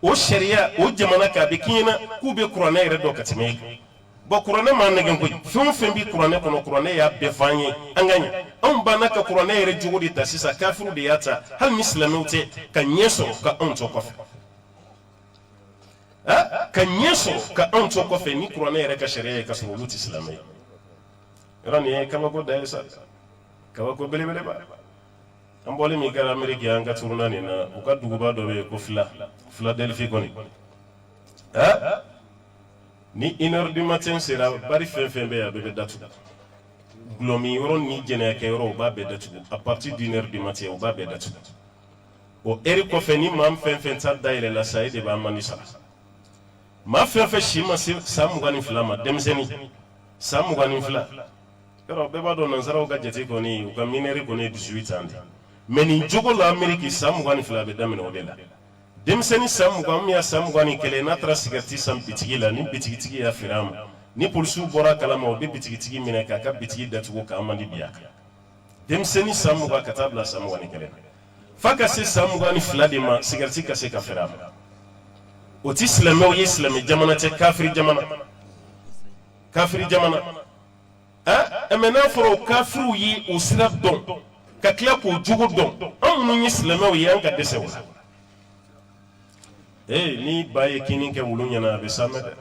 o sariya o jamana kan a bɛ k'i ɲɛna k'u bɛ kuranɛ yɛrɛ dɔn ka tɛmɛ e kan bon kuranɛ ma nɛgɛn koyi fɛn o fɛn bɛ kuranɛ kɔnɔ kuranɛ y'a bɛɛ fɔ an ye an ka ɲɛ anw banna ka kuranɛ yɛrɛ jogo de ta sisan kafiriw de y'a ta hali ni silamɛw tɛ ka ɲɛ sɔrɔ ka anw to kɔfɛ ka ɲɛ sɔrɔ ka anw to kɔfɛ ni kuranɛ yɛrɛ ka sariya ye ka sɔrɔ olu tɛ silamɛ ye yɔrɔ nin ye kabako da ye sa kabako belebele ba an bɔlen min kɛra ameriki an ka turuna nin na u ka duguba dɔ bɛ yen ko Philadelphie kɔni ni 1h du matin sera bari fɛn fɛn bɛ yen a bɛɛ bɛ datugu gulɔmi yɔrɔ ni jɛnɛyakɛ yɔrɔ u b'a bɛɛ datugu à partir d'1h du matin u b'a bɛɛ datugu o heure kɔfɛ ni maa fɛn fɛn ta dayɛlɛ la sa e de b'a mandi sara maa fɛn fɛn si ma se san 22 ma denmisɛnnin san 22 yɔrɔ bɛɛ b'a dɔn nansaraw ka jate kɔni u ka minɛri kɔni ye 18 ans de mɛ nin jogo la ameriki san 22 bɛ daminɛ o de la denmisɛnnin san 20 min y'a san 21 n'a taara sigariti san bitigi la ni bitigitigi y'a feere a ma ni polisiw bɔra kalama o bɛ bitigitigi minɛ k'a ka bitigi datugu k'a mandi bi a kan denmisɛnnin san 20 ka taa bila san 21 f'a ka se san 22 de ma sigariti ka se ka feere a ma o ti silamɛw ye silamɛ jamana tɛ kafiri jamana mɛ n'a fɔra o kafiriw ye o sira dɔn ka tila k'o jogo dɔn anw minnu ye silamɛw ye an ka dɛsɛ o la ni ba ye kini kɛ wulu ɲɛna a bɛ sa mɛ dɛ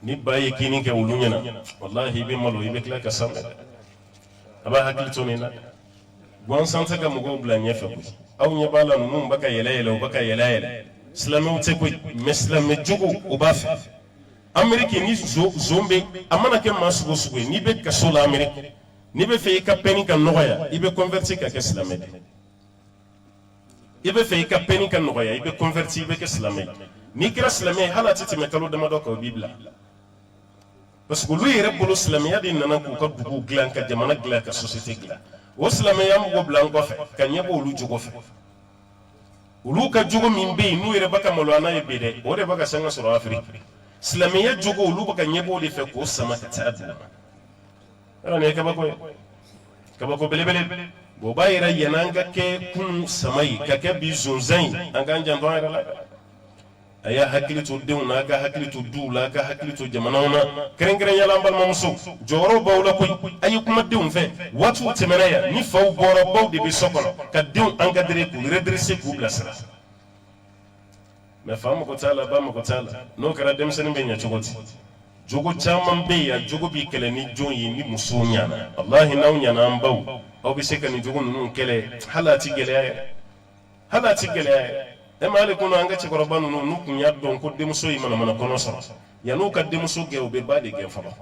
ni ba ye kini kɛ wulu ɲɛna wallahi i bɛ malo i bɛ tila ka sa mɛ dɛ a b'a hakili to nin na gansan tɛ ka mɔgɔw bila ɲɛfɛ koyi aw ɲɛ b'a la ninnu bɛ ka yɛlɛ yɛlɛ u bɛ ka yɛlɛ yɛlɛ silamɛw tɛ koyi mɛ silamɛ jogo o b'a fɛ ameriki ni zon bɛ a mana kɛ maa sugu o sugu ye n'i bɛ kaso la ameriki ni be fe ka peni kan nogoya ibe converti ka ke silamɛ ibe fe ka peni kan nogoya ibe converti ibe ke silamɛ ni kira silamɛ halati teme kalo dama do ka bibla parce que lu yere bolo silamɛya de nana ku ka dugu gilan ka jamana gilan ka société gilan o silamɛya mo blan ko fe ka nyebo olu jogo fe olu ka jogo min be nu yere baka molwana ye bede o de baka sanga soro afrique silamɛya jogo olu baka nyebo de fe ko sama ka taadila ala ne kabako belebele bo bayira yananga ke kun samai ka ke bi zonzai an kan jan don ala aya hakili to dew na ka hakili to dula ka hakili to jamana na keren yala mbal mamuso joro bawla koy ayi kuma dew fe watu temeraya ni faw boro baw de bi sokono ka dew an ka dere ku redresser ku blasra me famu ko tala ba mo ko tala no kara dem sen be nya chogoti jogo chaman be ya jogo bi kele ni jonyi ni muso nyana wallahi naw nyana am baw aw bi seka ni jogo nunu kele halati gele e mali kuno anga ci korobanu nu kunya don ko demuso yi mana kono so ya no ka demuso ge obe ba de ge falo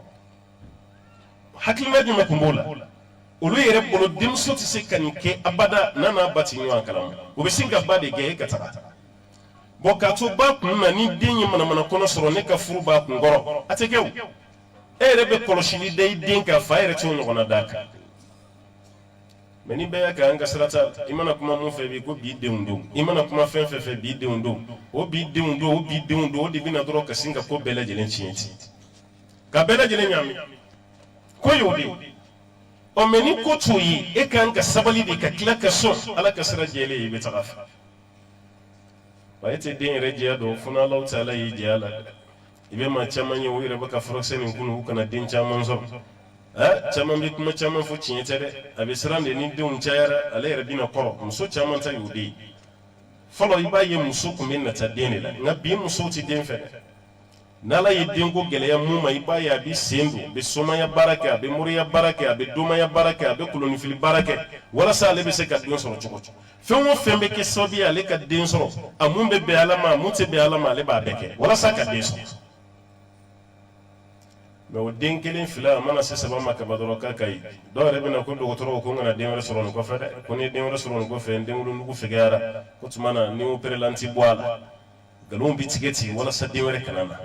hakima juma kumbola olu yere bolo demuso ti sekani ke abada nana bati nyu ankalam obe singa ba de ge kataba boka to ba kunna ni denyi mana kono so ne ka furu ba kungoro atekew rebe koloshili de den ka fa ere to ngona daka meni be ya ka anga srata imana kuma mun fe bi ko bi de undo imana kuma fe bi de undo o bi de undo o di bina doro ka singa ko bela jelen chienti ka bela jelen nyami ko yodi o meni ko tuyi e ka anga sabali de ka kila ka so ala ka sra jele yi tagafa ba ite den rejiya do funa Allah taala yi jala ibe ma chamanyi wo ire baka froxen kunu kana den chaman so chaman bi kuma chaman fo chiyetere abisrande ni dum chayara ale rabina koro muso chaman ta yudi folo ibaye muso kuma na ta dene la ngabi muso ti den fe nala yidin ko geleya muma ibaye abi sendo be somaya baraka be muriya baraka be dumaya baraka be kuloni fil baraka wala sa ale be se ka den soro choko fenwo fembe ke sobi ale ka den soro amumbe be alama mute be alama ale ba beke wala sa ka den soro me o den kelen fila mana se saba makaba doro ka kai do rebina ko do toro ko ngana den restaurant ko fede ko ni den restaurant ko fe den lu fe gara ko tumana ni o prelanti boala galon bitigeti wala sa den re kanana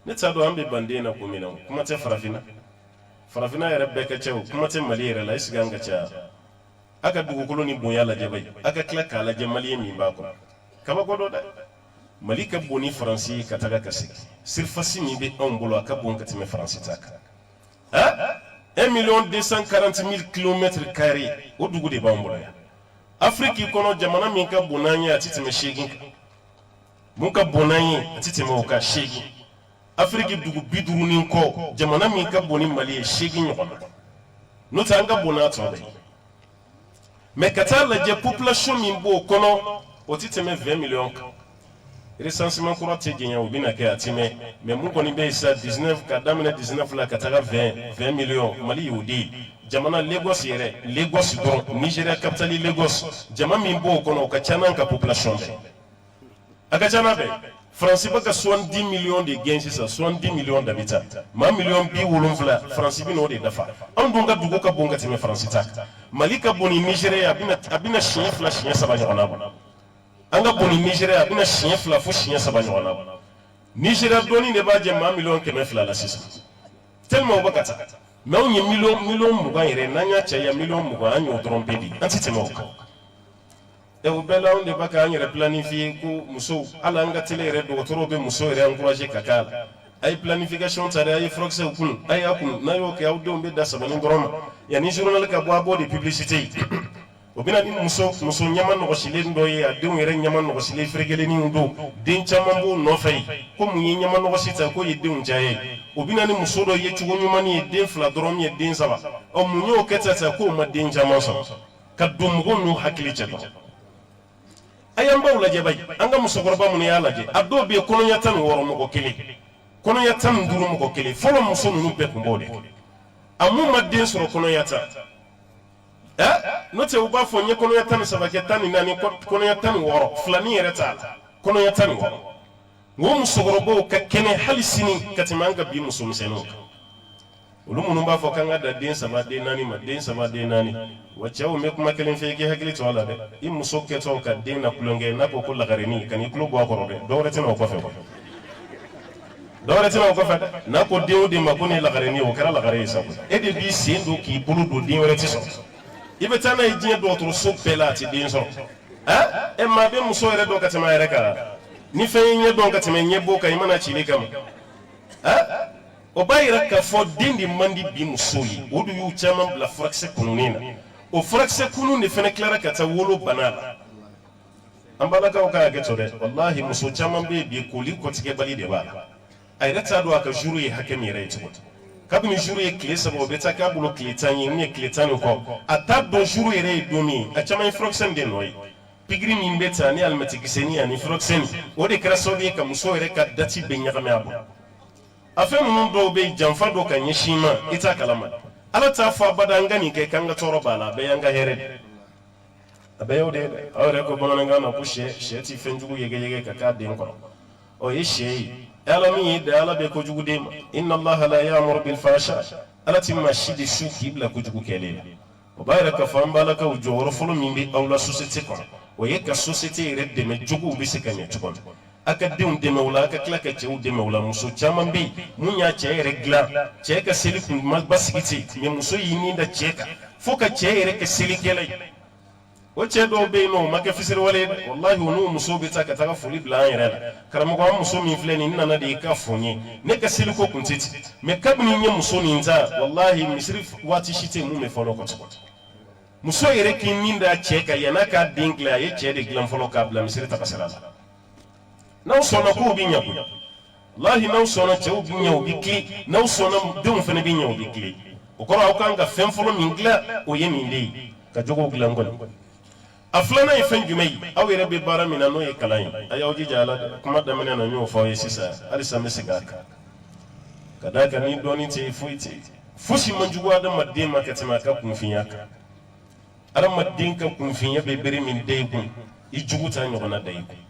ne tado ambe bande na ko mina kuma te farafina ya rabbe ka cew kuma te mali re la isga nga cha aka dugu koloni bonya la jabai aka klaka la jamali mi ba ko kaba ko do da malika boni faransi kataga kasi sirfasi mi be on bolo aka bon katime faransi taka 1,240,000 km², o dugu de bambola ya afriki kono jamana min ka bonanya atitime shegin mun ka bonanye atitime o ka shegin afriki dugu biduru nin ko jamana min ka boni mali shegin yona no tanga bonato be mais katala je population min bo kono o titime 20 millions recensement courant te genya o bina ke atime mais mun koni be sa 19 ka damina 19 la katara 20 millions mali yodi jamana Lagos yere Lagos do Nigeria capitale Lagos jama min bo kono ka chana ka population be aka chana be France baka 70 millions de gens ça 70 millions d'habitants ma million bi wolonfla France bi no de dafa on donga dugo ka bonga time France tak mali ka boni Nigeria abina chien flash chien saba nyona bona anga boni Nigeria abina chien fla fo chien saba nyona bona Nigeria doni ne ba je ma million keme fla la sisa tellement bakata mais on y million muga yere nanya cha ya million muga anyo tromper di antitemo e o bela on de baka anyere planifier ko muso ala anga telere do toro be muso re encourager kakala ay planification tare ay froxe kun ay akun na yo ke awdo be da sabani goroma ya ni journal ka bo de publicité o bina ni muso nyaman no sile ndo ye adun yere nyaman no sile fregele ni ndo den chama mbo no fay ko mu nyaman no sita ko yedde unjaye o bina ni muso do ye chugo nyumani yedde fla dorom yedde saba o mu nyo ketata ko ma den chama so ka dum go no hakili cheto ayamba ulaje bay anga musogorba mun ya laje addo be kono yatan woro mo ko kele kono yatan duru mo ko kele folo muso nunu be ko mbode amu madden soro kono yatan no te uba fo nye kono yatan sabake tan nani kono yatan woro flani yereta kono yatan woro wo musogorbo ka kene halisini katimanga bi muso museno olu minnu b'a fɔ k'an ka da den 3 den 4 ma den 3 den 4 wa cɛw mɛ kuma kelen fɛ i k'i hakili to a la dɛ i muso kɛtɔ ka den na kulonkɛ n'a ko ko lagarenin ka n'i tulo bɔ a kɔrɔ dɛ dɔwɛrɛ tɛna o kɔfɛ dɔwɛrɛ tɛna o kɔfɛ dɛ n'a ko den o den ma ko nin ye lagarenin o kɛra lagare ye sa e de b'i sen don k'i bolo don den wɛrɛ tɛ sɔrɔ i bɛ taa n'a ye diɲɛ dɔgɔtɔrɔso bɛɛ la a tɛ den sɔrɔ e maa bɛ muso yɛrɛ dɔn ka tɛmɛ a yɛrɛ kan ni fɛn ye ɲɛ dɔn ka tɛmɛ ɲɛ bɔ kan i mana cili kama o b'a yira k'a fɔ den de man di bi musow ye o de y'u caman bila furakisɛ kununin na o furakisɛ kunun de fana tilara ka taa wolo bana la an balakaw ka hakɛ to dɛ walahi muso caman bɛ yen bi koli kɔtigɛbali de b'a la a yɛrɛ t'a dɔn a ka jour ye hakɛ min yɛrɛ ye cogo kabini jour ye tile 3 o bɛ taa k'a bolo tile 10 ye min ye tile 10 nin kɔ a t'a dɔn jour yɛrɛ ye don min a caman ye furakisɛ de nɔ ye pikiri min bɛ taa ni alimɛtikisɛni ani furakisɛ nin o de kɛra sababu ye ka muso yɛrɛ ka dati bɛ ɲagami a bolo a fɛn ninnu dɔw bɛ yen janfa dɔ ka ɲɛsin ma i t'a kalama ala t'a fɔ abada an ka nin kɛ k'an ka tɔɔrɔ b'a la a bɛɛ y'an ka hɛrɛ de a bɛɛ y'o de ye dɛ aw yɛrɛ ko bamanankan na ko sɛ ti fɛn jugu yegeyege ka k'a den kɔrɔ o ye sɛ ye ala min ye da ala bɛ kojugu den ma inna allaha la ya'muru bil fahsha ala ti maa si de su k'i bila kojugu kɛlen la o b'a yɛrɛ k'a fɔ an balakaw jɔyɔrɔ fɔlɔ min bɛ aw la société kɔnɔ o ye ka société yɛrɛ dɛmɛ juguw bɛ se ka ɲɛ cogo min a ka denw dɛmɛ o la a ka tila ka cɛw dɛmɛ o la muso caman bɛ yen mun y'a cɛ yɛrɛ dilan cɛ ka seli kun basigi ten mɛ muso y'i nin da cɛ kan fo ka cɛ yɛrɛ kɛ selikɛla ye o cɛ dɔw bɛ yen nɔ o ma kɛ fisiriwale ye dɛ walahi o n'o musow bɛ taa ka taga foli bila an yɛrɛ la karamɔgɔ an muso min filɛ nin n nana de i ka fɔ n ye ne ka seliko kun tɛ ten mɛ kabini n ye muso nin ta walahi misiri waati si tɛ mun bɛ fɔlɔ kɔtɔkɔ muso yɛrɛ k'i nin da cɛ kan yan'a k'a den dilan a ye cɛ de dilan fɔlɔ k'a bila misiri taga sira la n'aw sɔnna k'o bɛ ɲɛ koyi walahi n'aw sɔnna cɛw bɛ ɲɛ o bɛ tilen n'aw sɔnna denw fana bɛ ɲɛ o bɛ tilen o kɔrɔ aw kan ka fɛn fɔlɔ min dilan o ye nin de ye ka jogow dilan kɔni a filanan ye fɛn jumɛn ye aw yɛrɛ bɛ baara min na n'o ye kalan ye a y'aw jija a la dɛ kuma daminɛ na n y'o fɔ aw ye sisan halisa n bɛ segin a kan ka d'a kan ni dɔɔnin tɛ yen foyi tɛ yen fosi man jugu adamaden ma ka tɛmɛ a ka kunfinya kan adamaden ka kunfinya bɛ bere min da i kun i jugu t'a ɲɔgɔnna da i kun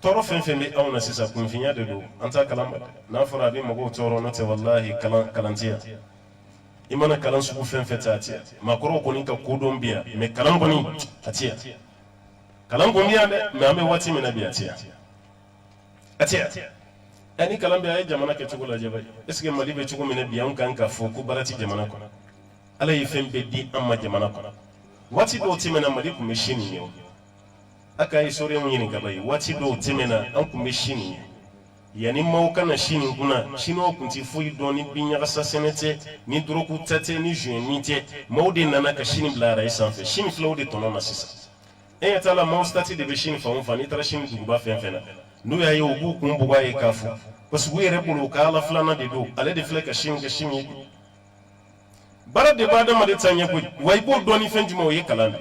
tɔɔrɔ fɛn fɛn bɛ anw na sisan kunfinya de don an t'a kalan ba n'a fɔra a bɛ mɔgɔw tɔɔrɔ n'o tɛ walahi kalan tɛ yan i mana kalan sugu fɛn fɛn ta a tɛ yan maakɔrɔw kɔni ka kodɔn bɛ yan mɛ kalan kɔni a tɛ yan kalan kɔni bɛ yan dɛ mɛ an bɛ waati min na bi a tɛ yan a tɛ yan ni kalan bɛ yan a ye jamana kɛ cogo lajɛ bani est ce que mali bɛ cogo min na bi an kan ka fɔ ko baara tɛ jamana kɔnɔ ala ye fɛn bɛɛ di an ma jamana kɔnɔ waati dɔw tɛmɛna mali tun bɛ sini ye a ka histoire mun ɲini ka ban waati dɔw tɛmɛna an tun bɛ sini ye yanni maaw kana sini kunna siniw tun tɛ foyi dɔn ni bin ɲagasa sɛnɛ tɛ ni dɔrɔku ta tɛ ni zuɲɛni tɛ maaw de nana ka sini bila arayi sanfɛ sini filaw de tɔnɔ na sisan e ɲɛ t'a la maaw stati de bɛ sini fan o fan n'i taara sini duguba fɛn fɛn na n'u y'a ye u b'u kun bugɔ a ye k'a fɔ parce que u yɛrɛ bolo u ka ala filanan de don ale de filɛ ka sini kɛ sini ye baara de b'a adamaden ta ɲɛ koyi wa i b'o dɔn ni fɛn jumɛn o ye kalan de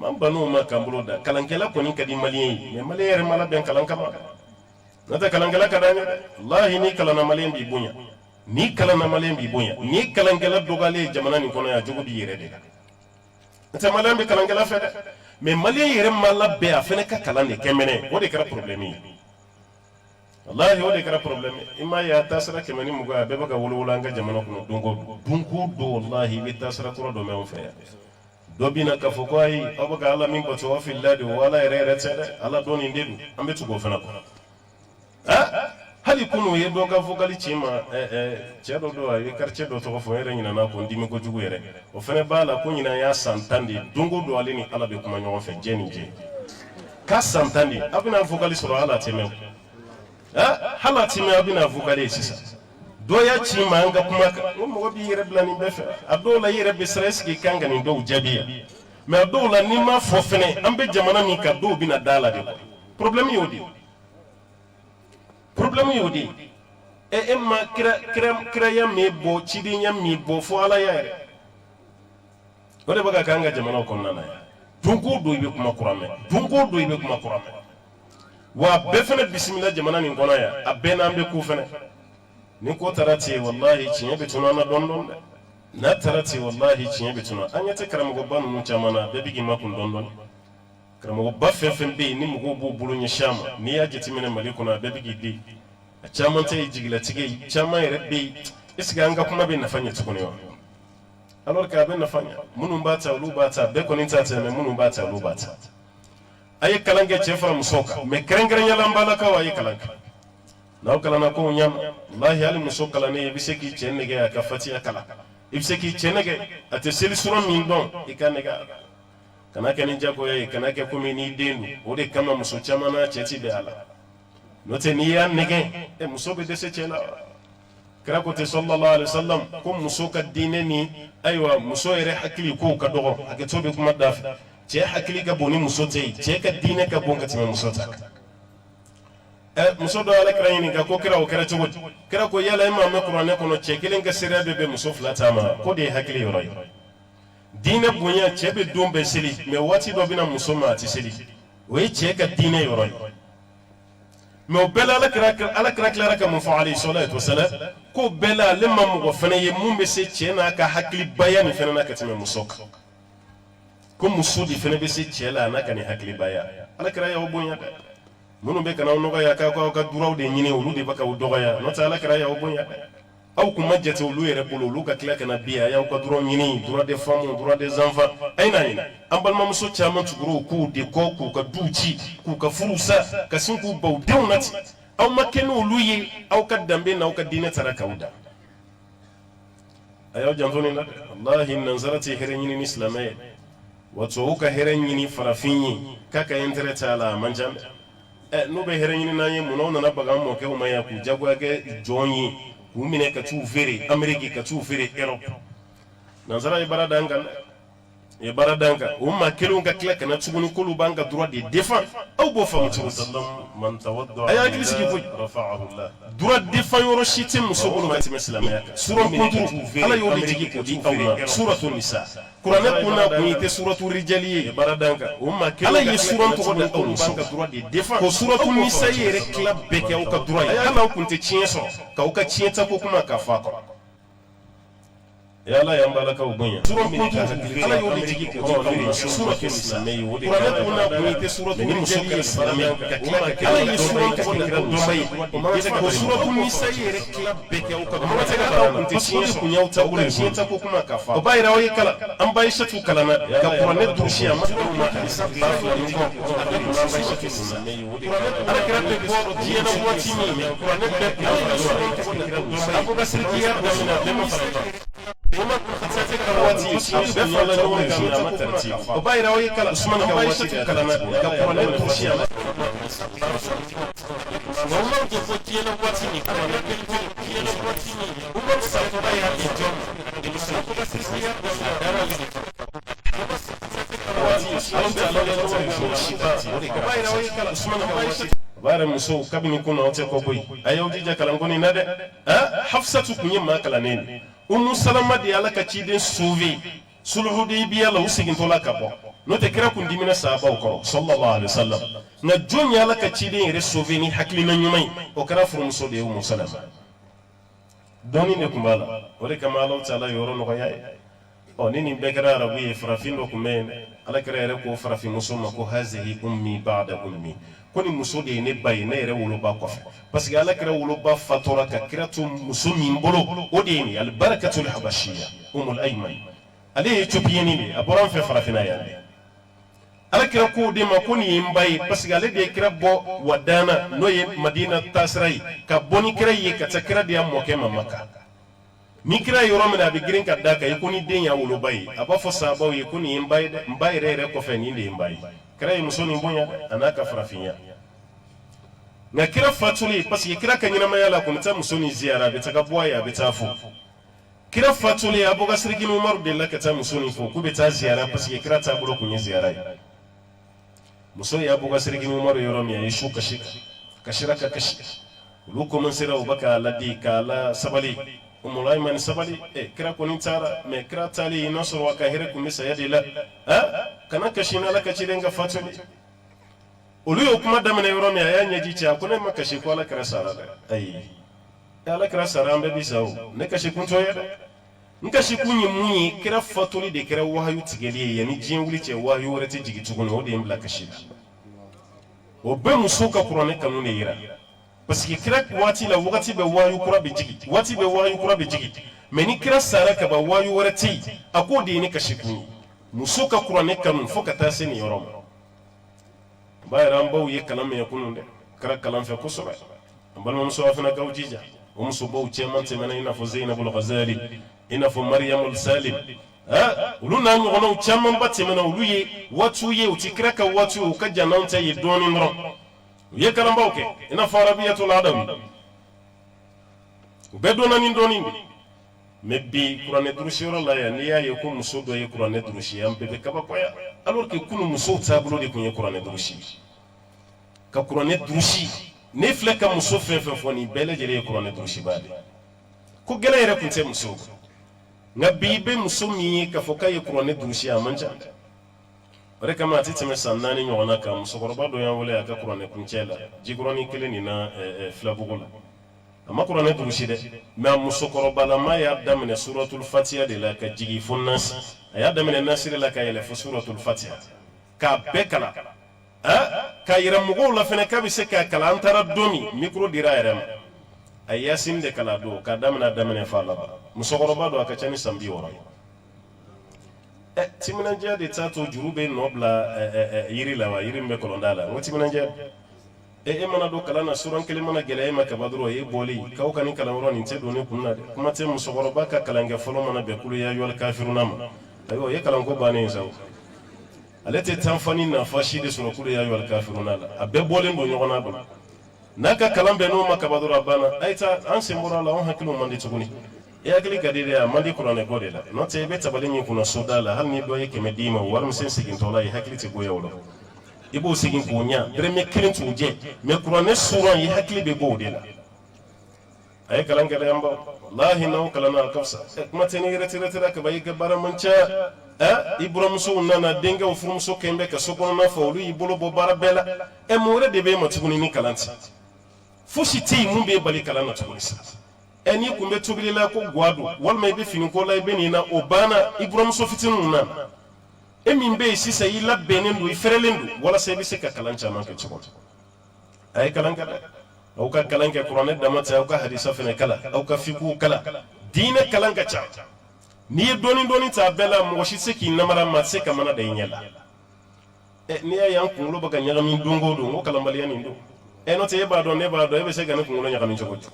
man ban'o ma k'an bolo da kalankɛla kɔni ka di maliyɛn ye mɛ maliyɛn yɛrɛ ma labɛn kalan kama n'o tɛ kalankɛla ka d'an ye dɛ walahi ni kalanna maliyɛn b'i bonya ni kalanna maliyɛn b'i bonya ni kalankɛla dɔgɔyalen ye jamana nin kɔnɔ yan jogo b'i yɛrɛ de la n'o tɛ maliyɛn bɛ kalankɛla fɛ dɛ mɛ maliyɛn yɛrɛ ma labɛn a fana ka kalan de kɛ mɛnɛ o de kɛra problème ye walahi o de kɛra problème ye i m'a ye a taasira 120 a bɛɛ bɛ ka wolowolo an ka jamana kɔnɔ don o don walahi i bɛ taasira kura dɔ mɛn anw fɛ yan dɔ bɛ na k'a fɔ ko ayi aw bɛ ka ala min bato aw filila de o ala yɛrɛ tɛ dɛ ala dɔn nin de don an bɛ tugu o fana kɔnɔ hali kunun u ye dɔ ka vocal ci n ma cɛ dɔ don a ye quartier dɔ tɔgɔ fɔ n yɛrɛ ɲinɛna ko n dimi kojugu yɛrɛ o fana b'a la ko ɲinan y'a san 10 de ye don o don ale ni ala bɛ kuma ɲɔgɔn fɛ diɲɛ ni diɲɛ k'a san 10 de ye aw bɛna vocal sɔrɔ hali a tɛ mɛn hali a tɛ mɛn aw bɛna vocal ye sisan dɔ y'a ci ma an ka kuma kan ko mɔgɔ b'i yɛrɛ bila nin bɛɛ fɛ a dɔw la i yɛrɛ bɛ siran est ce que i kan ka nin dɔw jaabi yan mɛ a dɔw la n'i m'a fɔ fɛnɛ an bɛ jamana min kan dɔw bɛna da la de problème y'o de ye problème y'o de ye e ma kiraya min bɔ cidenya min bɔ fo ala ya yɛrɛ o de bɛ ka k'an ka jamanaw kɔnɔna na yan don o don i bɛ kuma kura mɛn don o don i bɛ kuma kura mɛn wa bɛɛ fɛnɛ bisimila jamana nin kɔnɔ yan a bɛɛ n'an bɛ ku fɛnɛ ni ko taara ten wallahi tiɲɛ bɛ tunun an na dɔɔni dɔɔni dɛ n'a taara ten wallahi tiɲɛ bɛ tunun an ɲɛ tɛ karamɔgɔba ninnu caman na bɛɛ bɛ k'i makun dɔɔni dɔɔni karamɔgɔba fɛn fɛn bɛ yen ni mɔgɔw b'o bolo ɲɛsin a ma n'i y'a jateminɛ mali kɔnɔ a bɛɛ bɛ k'i den a caman tɛ ye jigilatigɛ ye caman yɛrɛ bɛ yen est-ce que an ka kuma bɛ nafa ɲɛ tuguni wa alors que a bɛ nafa ɲɛ minnu b'a ta olu b'a ta bɛɛ kɔni t'a ta mais minnu b'a ta olu b'a ta a ye kalan kɛ cɛ fara musow kan mais kɛrɛnkɛrɛnyala an balakaw a ye kalan kɛ n'aw kalanna ko ɲama wallahi hali muso kalannen i bɛ se k'i cɛ nɛgɛ a ka fatiya kalan i bɛ se k'i cɛ nɛgɛ a tɛ seli sura min dɔn i ka nɛgɛ kana kɛ ni jagoya ye kana kɛ komi n'i den don o de kama muso caman n'a cɛ ti bɛn a la n'o tɛ n'i y'a nɛgɛ muso bɛ dɛsɛ cɛ la kira ko ten sallallahu alaihi wasallam ko muso ka diinɛ ni ayiwa muso yɛrɛ hakili kow ka dɔgɔ hakɛto bɛ kuma da fɛ cɛ hakili ka bon ni muso tɛ yen cɛ ka diinɛ ka bon ka tɛmɛ muso ta kan muso dɔ ala kira ɲininka ko kira o kɛra cogo di kira ko yala e m'a mɛn kuranɛ kɔnɔ cɛ kelen ka seereya bɛ bɛn muso fila ta ma ko de ye hakili yɔrɔ ye diinɛ bonya cɛ bɛ don bɛɛ seli mais waati dɔ bɛna muso ma a tɛ seli o ye cɛ ka diinɛ yɔrɔ ye mais o bɛɛ la ala kira tilara ka mun fɔ alayhi salatu wasalam ko bɛɛ la ale ma mɔgɔ fana ye mun bɛ se cɛ n'a ka hakilibaya nin fana na ka tɛmɛ muso kan ko muso de fana bɛ se cɛ la a n'a ka nin hakilibaya ala kira y'aw bonya dɛ minnu bɛ kana aw nɔgɔya k'aw ka duraw de ɲini olu de bɛ k'aw dɔgɔya n'o tɛ ala kira y'aw bonya dɛ aw kun ma jate olu yɛrɛ bolo olu ka tila ka na bi a y'aw ka duraw ɲini droit des femmes droit des enfants a ye n'a ɲini an balimamuso caman tugura k'u de kɔ k'u ka duw ci k'u ka furu sa ka sin k'u baw denw na ten aw ma kɛ n'olu ye aw ka danbe n'aw ka diinɛ taara k'aw da a y'aw janto nin na dɛ wallahi nansara tɛ hɛrɛ ɲini ni silamɛ ye wa tubabu ka hɛrɛ ɲini farafin ye k'a ka intérêt t'a la a man ca dɛ n'u bɛ hɛrɛ ɲini n'an ye munna aw nana baga an mɔkɛw ma yan k'u jagoya kɛ jɔn ye k'u minɛ ka t'u feere Amérique ka t'u feere Europe nansara ye baara d'an kan dɛ ye baara d'an kan o maa kelenw ka tila ka na tuguni k'olu b'an ka droit de défend aw b'o faamu cogo di a y'a hakili sigi koyi droit défend yɔrɔ si tɛ muso bolo ka tɛmɛ silamɛya kan sura kunturu ala y'o de jigi k'o di aw ma suratu nisa kuranɛ kun n'a kun ye tɛ suratu rijali ye ye baara d'an kan o maa kelen ala ye sura tɔgɔ da aw muso ka droit de défend ko suratu nisa yɛrɛ tila bɛɛ kɛ aw ka droit ye hali aw kun tɛ tiɲɛ sɔrɔ k'aw ka tiɲɛ ta ko kuma ka fɔ a kɔrɔ yala yan balakaw bonya sura kunturu ala y'o de jigi k'o di aw ma suratu nisa kuranɛ kun n'a kun ye tɛ suratu rijali ye silamɛya ka tila ka kɛ ala ye sura tɔgɔ da aw dɔnba ye ko suratu nisa yɛrɛ tila bɛɛ kɛ aw ka droit ye aw kun tɛ tiɲɛ sɔrɔ kun y'aw ta o tiɲɛ ta ko kuma ka fɔ o b'a yira aw ye kalan an ba Aïchatu kalanna ka kuranɛ durusi a ma tɛmɛ ma halisa fila ni kɔ a bɛ kun an ba Aïchatu kunna ala kira bɛ bɔ diɲɛ na waati min kuranɛ bɛɛ kun y'aw ka sura tɔgɔ da aw dɔnba ye Abubakar diɲɛ daminɛ a bɛɛ ma fara kan Umar khatati ka waati bɛɛ farala ɲɔgɔn kan a ma tartiib o b'a yira aw ye kalan Usman ka waati kalanna ka kuranɛ durusi a ma Umar ko fɔ diɲɛ na waati min kuranɛ bɛɛ diɲɛ na waati min Umar sakora y'a di jɔn Abubakar diɲɛ daminɛ a dara le baara musow kabini kunna aw tɛ kɔ koyi a y'aw jija kalankoni na dɛ Hafsatu kun ye maa kalannen de Umu Salama de ala ka ciden sauvé sulhu Hudaybiya la u segintɔ la ka bɔ n'o tɛ kira kun dimina sahabaw kɔrɔ sallallahu alaihi wasallam nka jɔn ye ala ka ciden yɛrɛ sauvé ni hakilina ɲuman ye o kɛra furumuso de ye Umu Salama dɔɔni de kun b'a la o de kama Alahu Taala yɔrɔ nɔgɔya ye ni nin bɛɛ kɛra arabu ye farafin dɔ kun bɛ yen dɛ alakira yɛrɛ ko farafin muso ma ko hazihi ummi ba'da ummi ko ni muso de ye ne ba ye ne yɛrɛ woloba kɔfɛ parce que alakira woloba fatora ka kira to muso min bolo o de ye nin albarakatul habashiya Ummul Ayman ale ye Ethiopienne de a bɔra an fɛ farafinna yan de alakira ko o de ma ko nin ye n ba ye parce que ale de ye kira bɔ Wadana n'o ye Madina taasira ye ka bɔ ni kira ye ka taa kira de y'a mɔkɛ ma Maka ni kira yɔrɔ min a bɛ girin ka da kan i ko ni den y'a woloba ye a b'a fɔ sahabaw ye ko nin ye n ba ye dɛ n ba yɛrɛ kɔfɛ nin de ye n ba ye kira ye muso nin bonya a n'a ka farafinya nka kira fatulen parce que kira ka ɲɛnamaya la kun bɛ taa muso nin ziyara a bɛ taga bɔ a ye a bɛ taa fo kira fatulen Abubakar ni Umaru delila ka taa muso nin fo k'u bɛ taa ziyara parce que kira taabolo kun ye ziyara ye muso ye Abubakar ni Umaru yɔrɔ min a ye su kasi kasira ka kasi olu commencera u bɛ k'a ladi k'a la sabali Ummul Ayman sabali kira kɔni taara mais kira taali n'a sɔrɔ a ka hɛrɛ kun bɛ saya de la kana kasi n'ala ka ciden ka fatuli olu y'o kuma daminɛ yɔrɔ min a y'a ɲɛji cɛ a ko ne ma kasi ko ala kira sara dɛ ayi ala kira sara an bɛɛ bi sa o ne kasi kun t'o ye dɛ n kasi kun ye mun ye kira fatuli de kɛra wahayu tigɛli ye yanni diɲɛ wuli cɛ wahayu wɛrɛ tɛ jigin tuguni o de ye n bila kasi la o bɛɛ musow ka kuranɛ kanu de yira parce que kira waati la wagati bɛ waayu kura bɛ jigi waati bɛ waayu kura bɛ jigi mais ni kira sara ka ban waayu wɛrɛ tɛ yen a k'o de ye ne kasi kun ye muso ka kuranɛ kanu fo ka taa se nin yɔrɔ ma ba yɛrɛ an baw ye kalan min ye kunun dɛ kɛra kalan fɛ kosɛbɛ an balimamuso a fana k'aw jija o musobaw cɛman tɛmɛna i n'a fɔ Zeyinabul Ghazali i n'a fɔ Mariamul Salim olu n'a ɲɔgɔnnaw camanba tɛmɛna olu ye waatiw ye u ti kira ka waatiw u ka jan n'anw ta ye dɔɔnin dɔrɔn u ye kalanbaw kɛ i n'a fɔ Arabiyatul Adawi u bɛɛ dɔnna ni dɔɔnin de mais bi kuranɛ durusiyɔrɔ la yan n'i y'a ye ko muso dɔ ye kuranɛ durusi an bɛɛ bɛ kabakoya alors que kunu musow taabolo de tun ye kuranɛ durusi ka kuranɛ durusi ne filɛ ka muso fɛn fɛn fɔ nin bɛɛ lajɛlen ye kuranɛ durusiba de ko gɛlɛ yɛrɛ tun tɛ musow nka bi i bɛ muso min ye k'a fɔ k'a ye kuranɛ durusi a man ca o de kama a tɛ tɛmɛ san 4 ɲɔgɔnna kan musokɔrɔba dɔ y'an wele a ka kuranɛ kuncɛ la jikɔrɔni 1 nin na Filabugu la a ma kuranɛ durusi dɛ mais a musokɔrɔbalama y'a daminɛ suratul fatiha de la ka jigin fo nasi a y'a daminɛ nasiri la ka yɛlɛ fo suratul fatiha k'a bɛɛ kalan k'a yira mɔgɔw la fɛnɛ k'a bɛ se k'a kalan an taara don min micro dira a yɛrɛ ma a ye yasin de kalan don k'a daminɛ fa laban musokɔrɔba don a ka ca ni san 60 ye timinandiya de t'a to juru bɛ nɔ bila yiri la wa yiri min bɛ kɔlɔnda la n ko timinandiya e mana don kalan na suran kelen mana gɛlɛya e ma kaba dɔrɔn o ye bɔli k'aw ka nin kalanyɔrɔ nin tɛ don ne kun na dɛ kuma tɛ musokɔrɔba ka kalankɛ fɔlɔ mana bɛn kulu ya ayyuhal kafiruna ma ayiwa o ye kalanko bannen sa ale tɛ tanfa ni nafa si de sɔrɔ kulu ya ayyuhal kafiruna la a bɛɛ bɔlen don ɲɔgɔn na bolo n'a ka kalan bɛn n'o ma kaba dɔrɔn a banna a ye taa an sen bɔra a la an hakiliw man di tuguni e hakili ka di dɛ a man di kuranɛ ko de la n'o tɛ i bɛ tabali min kunna soda la hali ni dɔ ye 100 d'i ma warimisɛn segintɔ la i hakili tɛ goya o la i b'o segin k'o ɲa dɛrɛmɛ 1 t'o jɛ mais kuranɛ suran i hakili bɛ bɔ o de la a ye kalan kɛ yan ba wallahi n'aw kalanna a ka fisa kuma tɛ ni retraitera ka ban i ka baara man ca i buramusow nana denkɛw furumuso kɛn bɛ ka so kɔnɔna fɔ olu y'i bolo bɔ baara bɛɛ la mun wɛrɛ de bɛ e ma tuguni ni kalan tɛ fosi tɛ yen mun b'e bali kalan na tuguni sa n'i kun bɛ tobili la ko guwa don walima i bɛ finiko la i bɛ nin na o banna i buramuso fitininw na e min bɛ yen sisan i labɛnnen don i fɛrɛlen don walasa i bɛ se ka kalan caman kɛ cogo min a ye kalan kɛ dɛ aw ka kalan kɛ kuranɛ dama tɛ aw ka hadisa fɛnɛ kalan aw ka fiqhu kalan diinɛ kalan ka ca n'i ye dɔɔnin ta bɛɛ la mɔgɔ si tɛ se k'i namara maa tɛ se ka mana da i ɲɛ la n'i y'a ye an kunkolo bɛ ka ɲagami don o don n ko kalanbaliya nin don n'o tɛ e b'a dɔn ne b'a dɔn e bɛ se ka ne kunkolo ɲagami cogo di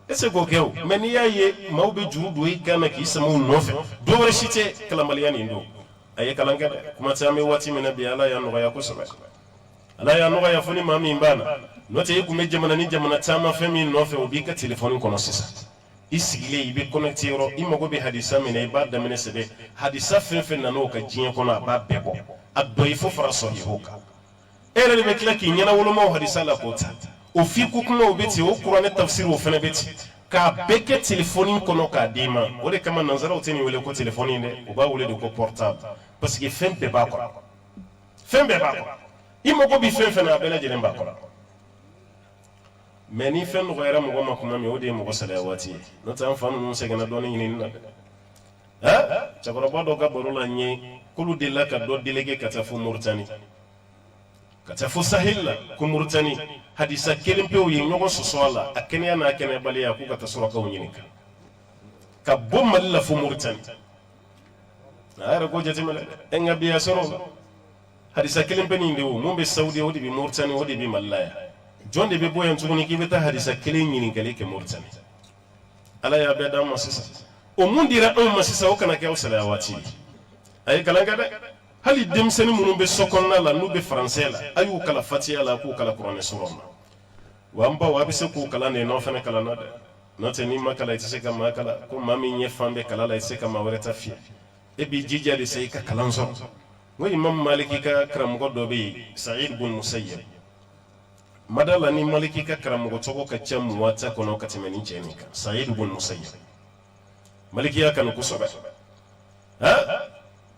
e se k'o kɛ o mais n'i y'a ye maaw bɛ juru don i kan na k'i sama u nɔfɛ dɔ wɛrɛ si tɛ kalanbaliya nin don a ye kalan kɛ dɛ kuma tɛ an bɛ waati min na bi ala y'a nɔgɔya kosɛbɛ ala y'a nɔgɔya fo ni maa min b'a la n'o tɛ e kun bɛ jamana ni jamana caman fɛn min nɔfɛ o b'i ka telefɔni kɔnɔ sisan i sigilen i bɛ connecté yɔrɔ i mago bɛ hadisa min na i b'a daminɛ sɛbɛn hadisa fɛn fɛn nana o ka diɲɛ kɔnɔ a b'a bɛɛ bɔ a dɔ i fo fara sɔhiho kan e yɛrɛ de bɛ tila k'i ɲɛnawolomaw hadisa la k'o ta o fiqhu kumaw bɛ ten o kuranɛ tafsiri o fɛnɛ bɛ ten k'a bɛɛ kɛ telefɔni kɔnɔ k'a d'i ma o de kama nanzaraw tɛ nin wele ko telefɔni dɛ u b'a wele de ko portable parce que fɛn bɛɛ b'a kɔnɔ fɛn bɛɛ b'a kɔnɔ i mago bɛ fɛn fɛn na a bɛɛ lajɛlen b'a kɔnɔ mais ni fɛn nɔgɔyara mɔgɔ ma kuma min o de ye mɔgɔ salaya waati ye n'o tɛ an fa ninnu sɛgɛnna dɔɔnin ɲinini na dɛ cɛkɔrɔba dɔ ka baro la n ye k'olu delila ka dɔ délégué ka taa fo Moritani ka taa fo Sahel la ko Moritani hadisa kelen pewu ye ɲɔgɔn sɔsɔ a la a kɛnɛya n'a kɛnɛyabaliya k'u ka taa surakaw ɲininka ka bɔ Mali la fo Moritani a yɛrɛ ko jateminɛ dɛ nka bi a sɔrɔ la hadisa kelen pe nin de o mun bɛ Saudi o de bɛ Moritani o de bɛ Mali la yan jɔn de bɛ bɔ yan tuguni k'i bɛ taa hadisa kelen ɲininkali kɛ Moritani ala y'a bɛɛ d'an ma sisan o mun dira anw ma sisan o kana kɛ aw salaya waati ye a ye kalan kɛ dɛ hali denmisɛnnin minnu bɛ so kɔnɔna la n'u bɛ faransɛ la a y'u kalan fatiya la k'u kalan kuranɛ sura ma wa an baw a bɛ se k'u kalan de n'aw fana kalan na dɛ n'o tɛ n'i ma kalan i tɛ se ka maa kalan ko maa min ɲɛ fan bɛ kalan la i tɛ se ka maa wɛrɛ ta fiyɛ e b'i jija de sa i ka kalan sɔrɔ n ko Imam Maliki ka karamɔgɔ dɔ bɛ yen Sa'id bun Musayyab madala ni Maliki ka karamɔgɔ tɔgɔ ka ca Muwatta kɔnɔ ka tɛmɛ ni cɛ nin kan Sa'id bun Musayyab Maliki y'a kanu kosɛbɛ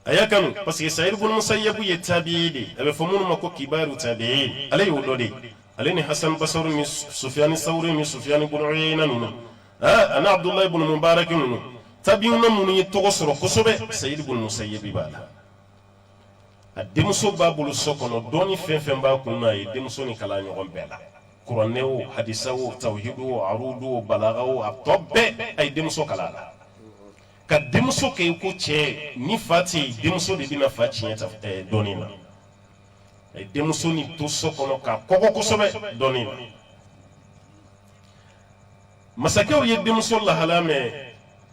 a y'a kanu parce que Sa'id bun Musayyab ye tabi'i de a bɛ fɔ minnu ma ko kibaru tabi'in ale y'o dɔ de ale ni Hasan Basri ni Sufyan Thawri ni Sufyan bun Uyayna ninnu ani Abdullah ibn Mubarak ninnu tabi'una minnu ye tɔgɔ sɔrɔ kosɛbɛ Sa'id bun Musayyab b'a la a denmuso b'a bolo so kɔnɔ dɔɔni fɛn fɛn b'a kun na a ye denmuso ni kalan ɲɔgɔn bɛɛ la kuranɛ o hadisa o tawhid o arudu o balaga o a tɔ bɛɛ a ye denmuso kala la ka denmuso kɛ ko cɛ ni fa tɛ yen denmuso de bɛna fa tiɲɛ ta dɔɔnin na a ye denmuso ni to so kɔnɔ ka kɔgɔ kosɛbɛ dɔɔnin na masakɛw ye denmuso lahala mɛn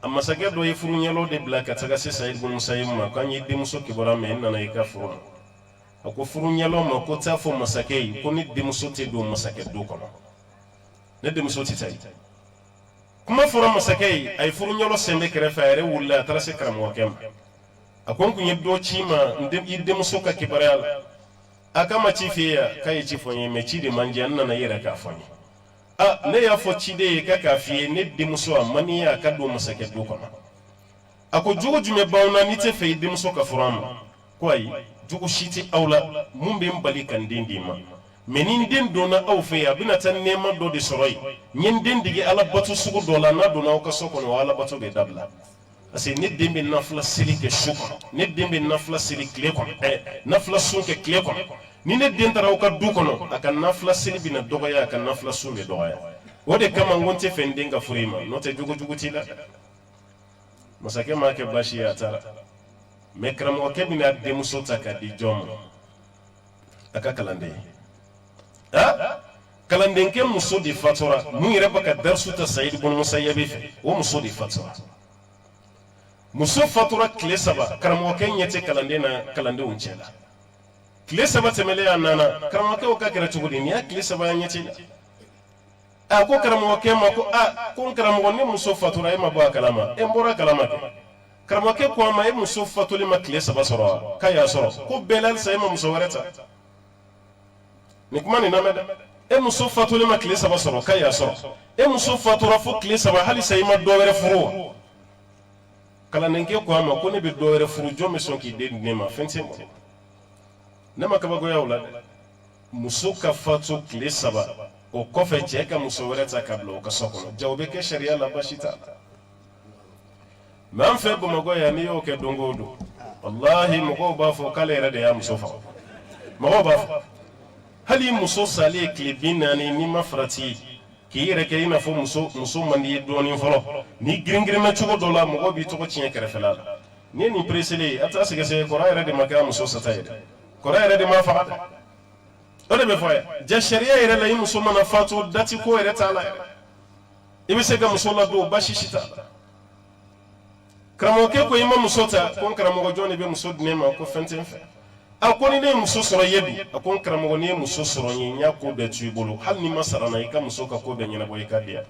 a masakɛ dɔ ye furu ɲɛlaw de bila ka taga se Sayid ibn Musayyib ma k'an ye denmuso kibaruya mɛn n nana i ka furu ma a ko furu ɲɛlaw ma ko taa fɔ masakɛ ye ko ni denmuso tɛ don masakɛ do kɔnɔ ne denmuso tɛ taa yen kuma fɔra masakɛ ye a ye furu ɲɛlaw sen bɛ kɛrɛfɛ a yɛrɛ wulila a taara se karamɔgɔkɛ ma a ko n kun ye dɔ ci ma i denmuso ka kibaruya la a k'a ma ci f'i ye yan k'a ye ci fɔ n ye mɛ ci de man di n nana i yɛrɛ k'a fɔ n ye ne y'a fɔ ciden ye k'a f'i ye ne denmuso a man di ye a ka don masakɛ do kɔnɔ a ko jogo jumɛn b'aw na n'i tɛ fɛ i denmuso ka furu an ma ko ayi jogo si tɛ aw la mun bɛ n bali ka n den d'i ma mɛ ni n den donna aw fɛ yen a bɛna taa nɛɛma dɔ de sɔrɔ yen n ye n den dege alabato sugu dɔ la n'a donna aw ka so kɔnɔ o alabato bɛ dabila parce que ne den bɛ nafila seli kɛ su kɔnɔ ne den bɛ nafila seli tile kɔnɔ nafila sun kɛ tile kɔnɔ ni ne den taara aw ka du kɔnɔ a ka nafila seli bɛna dɔgɔya a ka nafila sun bɛ dɔgɔya o de kama n ko n tɛ fɛ n den ka furu i ma n'o tɛ jogo jugu t'i la masakɛ m'a kɛ baasi ye a taara mɛ karamɔgɔkɛ bɛna denmuso ta k'a di jɔn ma a ka kalanden kalandenkɛ muso de fatura mun yɛrɛ bɛ ka darisu ta Sayid ibn Musayyib fɛ o muso de fatura muso fatura tile 3 karamɔgɔkɛ ɲɛ tɛ kalanden na kalandenw cɛ la tile 3 tɛmɛlen a nana karamɔgɔkɛ ka kɛra cogo di nin y'a tile 3 ɲɛ tɛ la a ko karamɔgɔkɛ ma ko n karamɔgɔ ne muso fatura e ma bɔ a kalama n bɔra a kalama kɛ karamɔgɔkɛ ko a ma e muso fatuli ma tile 3 sɔrɔ wa k'a y'a sɔrɔ ko bɛɛ la halisa e ma muso wɛrɛ ta nin kuma nin lamɛn dɛ e muso fatuli ma tile 3 sɔrɔ k'a y'a sɔrɔ e muso fatura fo tile 3 halisa i ma dɔ wɛrɛ furu wa kalandenkɛ ko a ma ko ne bɛ dɔ wɛrɛ furu jɔn bɛ sɔn k'i den di ne ma fɛn tɛ n bolo ne ma kabakoya o la dɛ muso ka fatu tile 3 o kɔfɛ cɛ ka muso wɛrɛ ta ka bila o ka so kɔnɔ jago bɛ kɛ sariya la baasi t'a la mɛ an fɛ Bamakɔ yan n'i y'o kɛ don o don walahi mɔgɔw b'a fɔ k'ale yɛrɛ de y'a muso faga mɔgɔw b'a fɔ hali muso salen tile 40 n'i ma farati k'i yɛrɛ kɛ i n'a fɔ muso man di ye dɔɔnin fɔlɔ ni giringirinmɛ cogo dɔ la mɔgɔw b'i tɔgɔ tiɲɛ kɛrɛfɛla la ni ye nin peresele a t'a sɛgɛsɛgɛ kɔrɔ yɛrɛ de ma kɛ a muso sata ye dɛ kɔrɔ yɛrɛ de ma faga dɛ o de bɛ fɔ yan ja sariya yɛrɛ la i muso mana fatu dati ko yɛrɛ t'a la yɛrɛ i bɛ se ka muso ladon baasi si t'a la karamɔgɔkɛ ko i ma muso ta ko n karamɔgɔ jɔn de bɛ muso di ne ma ko fɛn tɛ n fɛ a ko ni ne ye muso sɔrɔ ye bi a ko n karamɔgɔ ni ye muso sɔrɔ n ye n y'a ko bɛɛ to i bolo hali ni ma sara n na i ka muso ka ko bɛɛ ɲɛnabɔ i ka di yan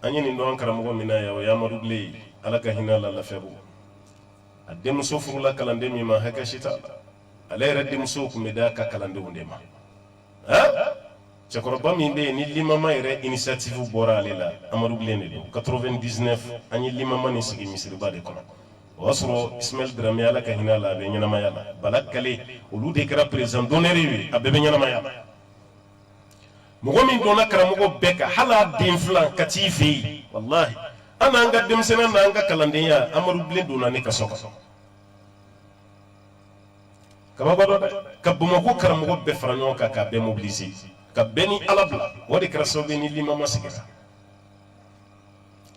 an ye nin dɔn an karamɔgɔ min na yan o ye Amadu Bile ye ala ka hinɛ a la lafiyabugu a denmuso furula kalanden min ma hakɛ si t'a la ale yɛrɛ denmusow tun bɛ d'a ka kalandenw de ma cɛkɔrɔba min bɛ yen ni limama yɛrɛ initiative bɔra ale la Amadu Bile de don 99 an ye limama nin sigi misiriba de kɔnɔ o y'a sɔrɔ Ismail Dramé ala ka hinɛ a la a bɛ ɲɛnamaya la Bala Kale olu de kɛra président d'honneur ye a bɛɛ bɛ ɲɛnamaya la mɔgɔ min donna karamɔgɔ bɛɛ kan hali a den filan ka t'i fɛ yen walahi an n'an ka denmisɛnniya n'an ka kalandenya Amadu Bile donna ne ka so kɔnɔ kababa dɔ dɛ ka Bamakɔ karamɔgɔ bɛɛ fara ɲɔgɔn kan k'a bɛɛ mobiliser ka bɛɛ ni ala bila o de kɛra sababu ye ni limama sigira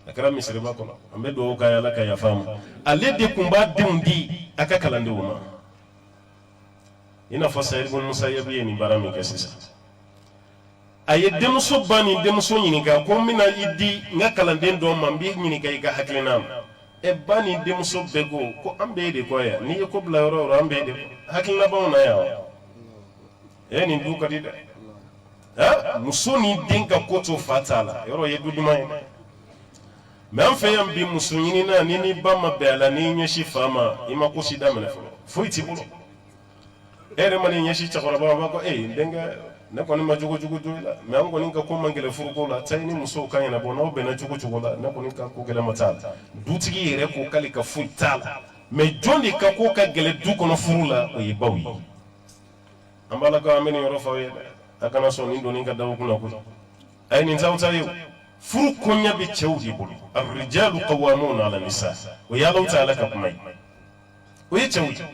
a kɛra misiriba kɔnɔ an bɛ dugawu k'a ye ala ka yafa ma ale de tun b'a denw di a ka kalandenw ma i n'a fɔ Sayid ibn Musayyib ye nin baara min kɛ sisan a ye denmuso ba ni denmuso ɲininka ko n bɛna i di n ka kalanden dɔ ma n b'i ɲininka i ka hakilina ma ba ni denmuso bɛɛ ko an bɛɛ de kɔ yan n'i ye ko bila yɔrɔ o yɔrɔ an bɛɛ de kɔ hakilina b'anw na yan nin du ka di dɛ muso ni den ka ko to fa t'a la yɔrɔ ye du duman ye mɛ an fɛ yan bi muso ɲinina ni n'i ba ma bɛn a la n'i ɲɛsin fa ma i ma ko si daminɛ fɔlɔ foyi t'i bolo e yɛrɛ ma n'i ɲɛsin cɛkɔrɔba ma b'a fɔ n denkɛ ne kɔni ma jogo jugu jo i la mɛ an kɔni ka ko man gɛlɛn furuko la taa i ni musow ka ɲɛnabɔ n'aw bɛnna cogo cogo la ne kɔni ka ko gɛlɛma t'a la dutigi yɛrɛ ko k'ale ka foyi t'a la mɛ jɔn de ka ko ka gɛlɛn du kɔnɔ furu la o ye baw ye an b'a la ko an bɛ nin yɔrɔ f'aw ye dɛ a kana sɔn nin donni ka da o kunna koyi a ye nin t'aw ta ye o furu koɲɛ bɛ cɛw de bolo ar-rijalu qawwamuna 'ala nisa o ye Alahu Taala ka kuma ye o ye cɛw ye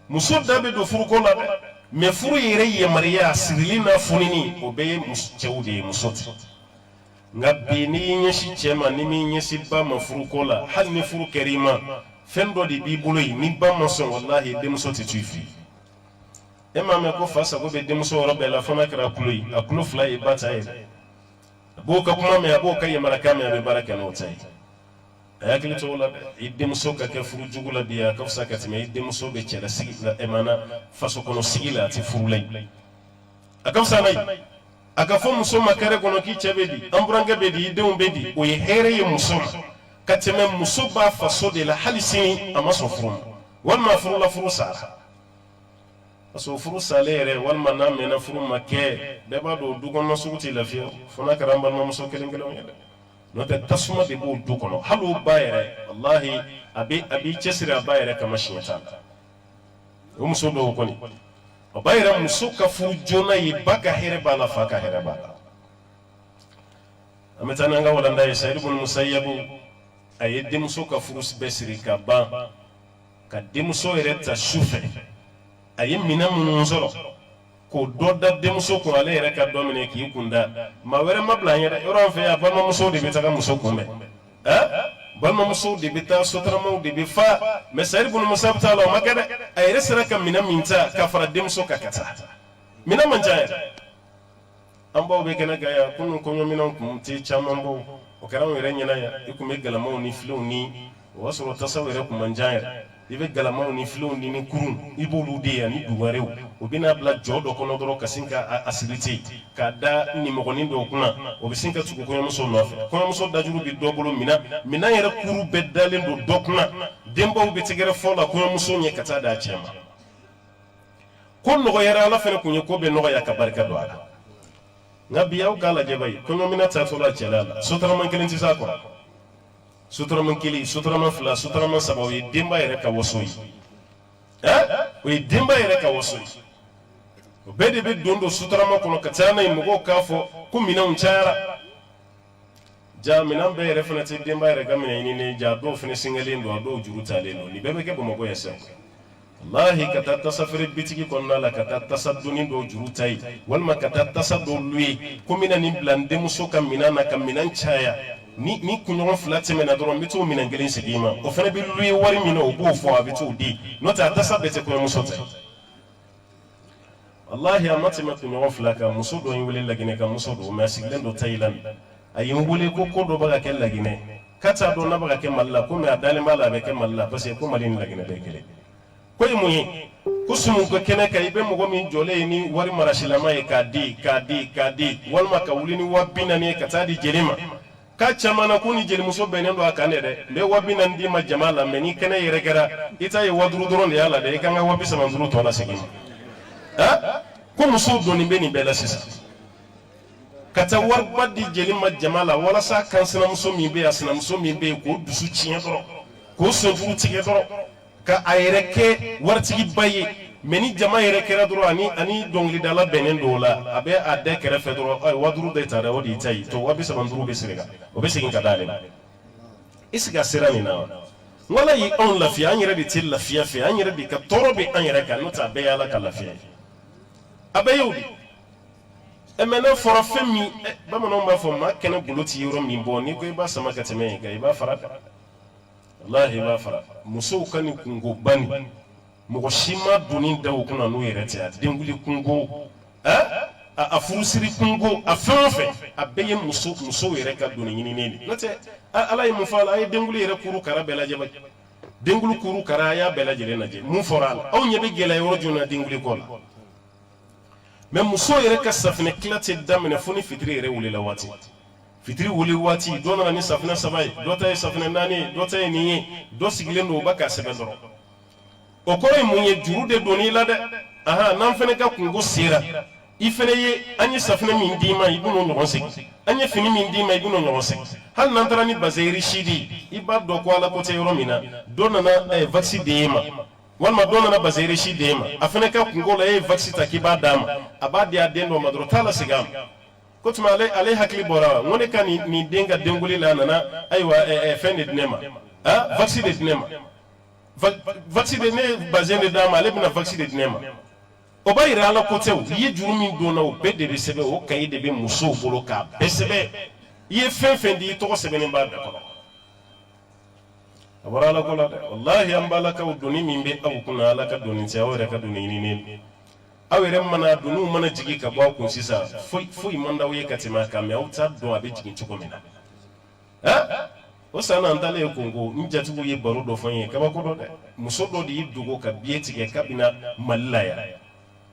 muso da bɛ don furuko la dɛ mais furu yɛrɛ yamaruya sirili n'a funini o bɛɛ ye cɛw de ye muso tɛ nka bi n'i y'i ɲɛsin cɛ ma ni m'i ɲɛsin ba ma furuko la hali ni furu kɛra i ma fɛn dɔ de b'i bolo yen ni ba ma sɔn walahi denmuso tɛ to i fɛ e m'a mɛn ko fa sago bɛ denmuso yɔrɔ bɛɛ la fo n'a kɛra tulo ye a tulo fila ye ba ta ye a b'o ka kuma mɛn a b'o ka yamarakan mɛn a bɛ baara kɛ n'o ta ye a hakili to o la dɛ i denmuso ka kɛ furu jugu la bi a ka fisa ka tɛmɛ i denmuso bɛ cɛla sigi la mana faso kɔnɔ sigi la a tɛ furu la yen a ka fisa n'a ye a ka fɔ muso ma kɛrɛ kɔnɔ k'i cɛ bɛ di an burankɛ bɛ di i denw bɛ di o ye hɛrɛ ye muso ma ka tɛmɛ muso b'a faso de la hali sini a ma sɔn furu ma walima furu la furu sara parce que furu salen yɛrɛ walima n'a mɛnna furu ma kɛ bɛɛ b'a dɔn du kɔnɔ sugu tɛ lafiya fo n'a kɛra an balimamuso kelen kelenw ye dɛ n'o tɛ tasuma de b'o du kɔnɔ hali o ba yɛrɛ walahi a b'i cɛsiri a ba yɛrɛ kama siɲɛ t'a la o muso dɔw kɔni o ba yɛrɛ muso ka furu joona ye ba ka hɛrɛ b'a la fa ka hɛrɛ b'a la an bɛ taa n'an ka walanda ye Sayidu bun Musayyabu a ye denmuso ka furu bɛɛ siri ka ban ka denmuso yɛrɛ ta su fɛ a ye minɛn minnu sɔrɔ k'o dɔ da denmuso kun ale yɛrɛ ka dɔ minɛ k'i kun da maa wɛrɛ ma bila an ye dɛ yɔrɔ an fɛ yan balimamusow de bɛ taga muso kunbɛn balimamusow de bɛ taa sotaramaw de bɛ fa mɛ Sayidu bun Musayyabu t'a la o ma kɛ dɛ a yɛrɛ sera ka minɛn min ta ka fara denmuso kan ka taa minɛn man ca yɛrɛ an baw bɛ kɛnɛ kan yan kunun kɔɲɔminɛnw kun tɛ caman bɔ o kɛra anw yɛrɛ ɲɛna yan i kun bɛ galamaw ni filenw ni o y'a sɔrɔ tasaw yɛrɛ kun man ca yɛrɛ i bɛ galamaw ni filenw ni kurun i b'olu de yan ni duwɛrɛw o bɛna bila jɔ dɔ kɔnɔ dɔrɔn ka sin ka a siri ten k'a da nimɔgɔnin dɔw kunna o bɛ sin ka tugu kɔɲɔmuso nɔfɛ kɔɲɔmuso dajuru bɛ dɔ bolo minɛn yɛrɛ kuru bɛɛ dalen don dɔ kunna denbaw bɛ tɛgɛrɛ fɔ la kɔɲɔmuso ɲɛ ka taa d'a cɛ ma ko nɔgɔyara ala fana kun ye ko bɛ nɔgɔya ka barika don a la nka bi aw k'a lajɛ bayi kɔɲɔminɛn taatɔ la cɛla la sotarama kelen tɛ s'a kɔrɔ sotarama kelen sotarama fila sotarama saba o ye denba yɛrɛ ka waso ye o ye denba yɛrɛ ka waso ye o bɛɛ de bɛ don sotarama kɔnɔ ka taa n'a ye mɔgɔw k'a fɔ ko minɛnw cayara ja minɛn bɛɛ yɛrɛ fana tɛ denba yɛrɛ ka minɛn ɲinini ja dɔw fana singalen don a dɔw juru talen don nin bɛɛ bɛ kɛ bamakɔ yan sisan wallahi ka taa tasa feere bitigi kɔnɔna la ka taa tasa donni dɔw juru ta ye walima ka taa tasa dɔw lu ye ko mina nin bila n denmuso ka minɛn na ka minɛn caya ni kunɲɔgɔn fila tɛmɛna dɔrɔn n bɛ t'o minɛn kelen segin i ma o fana bɛ lu ye wari min na o b'o fɔ a bɛ t'o di n'o tɛ a tasa bɛɛ tɛ kɔɲɔmuso ta wallahi a ma tɛmɛ kunɲɔgɔn fila kan muso dɔ ye n wele Laginɛ kan muso don mɛ a sigilen don Thailand a ye n wele ko dɔ bɛ ka kɛ Laginɛ k'a t'a dɔn n'a bɛ ka kɛ Mali la komi a dalen b'a la a bɛ kɛ Mali la parce que ko Mali ni Laginɛ bɛɛ ye kelen ko ye mun ye ko sumu ka kɛnɛ kan i bɛ mɔgɔ min jɔlen ye ni wari marasilama ye k'a di walima ka wuli ni 40,000 ye ka taa di jeli ma k'a caman na ko ni jelimuso bɛnnen don a kan dɛ n bɛ 40,000 d'i ma jama la mɛ ni kɛnɛ yɛrɛ kɛra i ta ye 50 dɔrɔn de y'a la dɛ i kan ka 75 tɔ la segin ma ko musow donnen bɛ nin bɛɛ la sisan ka taa wariba di jeli ma jama la walasa kan sinamuso min bɛ yen a sinamuso min bɛ yen k'o dusu tiɲɛ dɔrɔn k'o senfuru tigɛ dɔrɔn ka a yɛrɛ kɛ waritigiba ye mɛ ni jama yɛrɛ kɛra dɔrɔn ani dɔnkilidala bɛnnen don o la a bɛ a da kɛrɛfɛ dɔrɔn 50 de ta dɛ o de y'i ta ye to 75 bɛ segin kan o bɛ segin ka d'ale ma est ce que a sera nin na wa n wala ye anw lafiya an yɛrɛ de tɛ lafiya fɛ an yɛrɛ de ka tɔɔrɔ bɛ an yɛrɛ kan n'o tɛ a bɛɛ ye ala ka lafiya ye a bɛɛ y'o de mɛ n'a fɔra fɛn min bamananw b'a fɔ maa kɛnɛ golo tɛ yɔrɔ min bɔ n'i ko i b'a sama ka tɛmɛ yen kan i b'a fara kan wallahi b'a fara musow ka nin kungoba nin mɔgɔ si ma donni da o kunna n'o yɛrɛ tɛ a denwuli kungo a furusiri kungo a fɛn o fɛn a bɛɛ ye musow yɛrɛ ka donni ɲininen de n'o tɛ ala ye mun fɔ a la a ye denwuli yɛrɛ kuru kara bɛɛ lajɛ bani denwuli kuru kara a y'a bɛɛ lajɛlen lajɛ mun fɔra a la aw ɲɛ bɛ gɛlɛya yɔrɔ jumɛn na denwuli kɔ la mɛ muso yɛrɛ ka safinɛ tila tɛ daminɛ fo ni fitiri yɛrɛ wulila waati fitiri wuli waati dɔ nana ni safinɛ 3 ye dɔ ta ye safinɛ 4 ye dɔ ta ye nin ye dɔ sigilen don o ba k'a sɛbɛn dɔrɔn o kɔrɔ ye mun ye juru de donn'i la dɛ n'an fana ka kungo sera i fana ye an ye safinɛ min d'i ma i b'o ɲɔgɔn segin an ye fini min d'i ma i b'o ɲɔgɔn segin hali n'an taara ni bazɛyiri sidi i b'a dɔn ko ala ko tɛ yɔrɔ min na dɔ nana vaccin d'e ma walima dɔ nana bazɛyiri si d'e ma a fana ka kungo la e ye vaccin ta k'i b'a d'a ma a b'a di a den dɔ ma dɔrɔn t'a la segin a ma ko tuma ale hakili bɔra wa n ko ne ka nin den ka denwuli la a nana ayiwa fɛn de di ne ma vaccin de di ne ma vaccin de ne ye bazɛn de d'a ma ale bɛna vaccin de di ne ma o ba yira ala ko tew ye juru min donna o be de be sebe o kayi de be muso bolo ka be sebe ye fen di to sebe ni ba be ko abara ala ko la wallahi am balaka o doni min be abu kuna ala ka doni ti awre ka doni ni awere mana donu mana jigi ka ba kun sisa foi manda wo ye katima ka me o ta do abe jigi choko mina ha o sana ndale kongo njatu ye baro do fanye ka ba ko do de muso do di dugo ka bieti ke kabina mallaya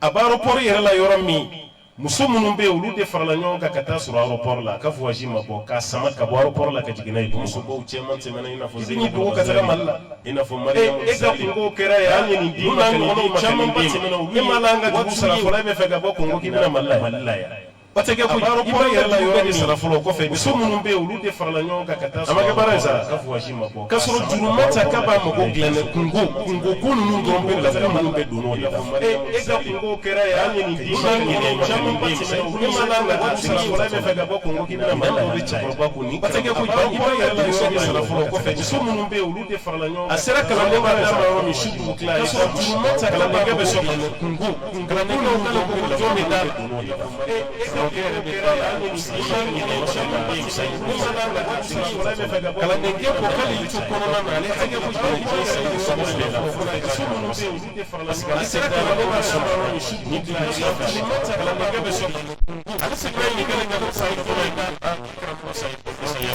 abaro por yere la yoro mi muso munun be olu de farala nyon ka kata sur aéroport la ka voyager mabo ka sama ka bo aéroport la ka jigina yi muso bo chema temena ina fo zeni do ka tara malla ina fo mariam e ga kongo kera ya ni ndi ma kan ndi ma kan ndi e malanga du sara fo la be fe ga bo kongo kibina mallaya watake ko aéroport yere la yoro mi sara fo ko fe muso munun be olu de farala nyon ka kata sur amaka barasa ka voyager mabo ka soro juru mata ka ba mabo glene kongo kunu nun do be la ka munun be do no e ga kongo kera ya ni ndi ma kan ndi malanga du sara fo la be fe ga bo kongo kibina mallaya be cha ko ko ni watake ko aéroport yere la yoro mi sara fo ko fe muso munun be olu de farala nyon asera kala mo ba da ma mi shudu kla ka soro juru mata kala be ga be so kongo kala ko ko do mi da kala nenge ko kali yutu kono na ale hage ko ko sai so mo be so mo be parce que kala ko ba so ni di kala nenge be so ale se kai ni kala ko sai ko na kala ko sai ko sai ya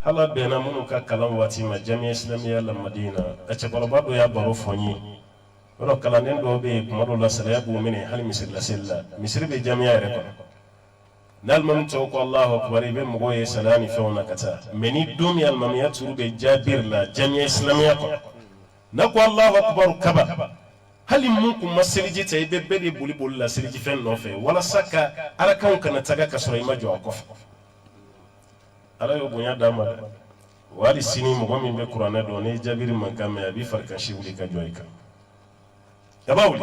hala bena munu ka kalan waati ma jamiya islamiya la madina a cɛkɔrɔba dɔ y'a baro fɔ n ye yɔrɔ kalanden dɔw bɛ yen kuma dɔw la sariya b'u minɛ hali misiri laseli la misiri bɛ jamiya yɛrɛ kɔnɔ n'alimami tɔw ko alahu akbar i bɛ mɔgɔw ye saliya ni fɛnw na ka taa mɛ ni don min alimamiya turu bɛ jabiri la jamiya islamiya kɔnɔ n'a ko alahu akbar kaba hali mun kun ma seliji ta i bɛ bɛɛ de boli boli la seliji fɛn nɔfɛ walasa ka arakanw kana taga ka sɔrɔ i ma jɔ a kɔfɛ ala y'o bonya d'a ma dɛ wali sini mɔgɔ min bɛ kuranɛ dɔn ni jabiri man kan mɛ a b'i farikasi wuli ka jɔ i kan a b'a wuli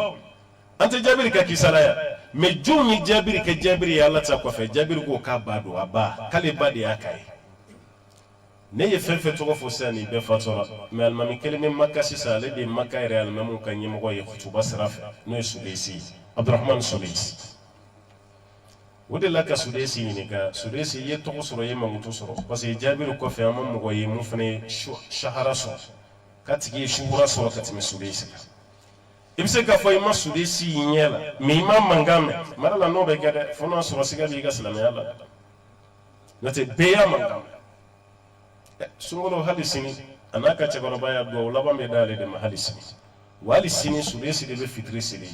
an tɛ jabiri ka kisala ya mɛ jɔnw ye jabiri kɛ jabiri ye ala ta kɔfɛ jabiri ko k'a ba don a ba k'ale ba de y'a k'a ye ne ye fɛn fɛn tɔgɔ fɔ sisan nin bɛɛ fatɔra mɛ alimami kelen bɛ maka sisan ale de ye maka yɛrɛ alimamiw ka ɲɛmɔgɔ ye kutuba sira fɛ n'o ye suleisi abdurahmani suleisi o de la ka sudesi ɲini ka sudesi ye tɔgɔ sɔrɔ ye mankutu sɔrɔ parce que jaabiru kɔfɛ an ma mɔgɔ ye mun fana ye sahara sɔrɔ ka tigi ye shuhura sɔrɔ ka tɛmɛ sudesi kan i bɛ se k'a fɔ i ma sudesi yi ɲɛ la mais i ma mankan mɛn mara la n'o bɛ kɛ dɛ fo n'a sɔrɔ siga b'i ka silamɛya la n'o tɛ bɛɛ y'a mankan mɛn sunkalo hali sini a n'a ka cɛkɔrɔba y'a dugawu laban bɛ d'ale de ma hali sini wa hali sini sudesi de bɛ fitiri seli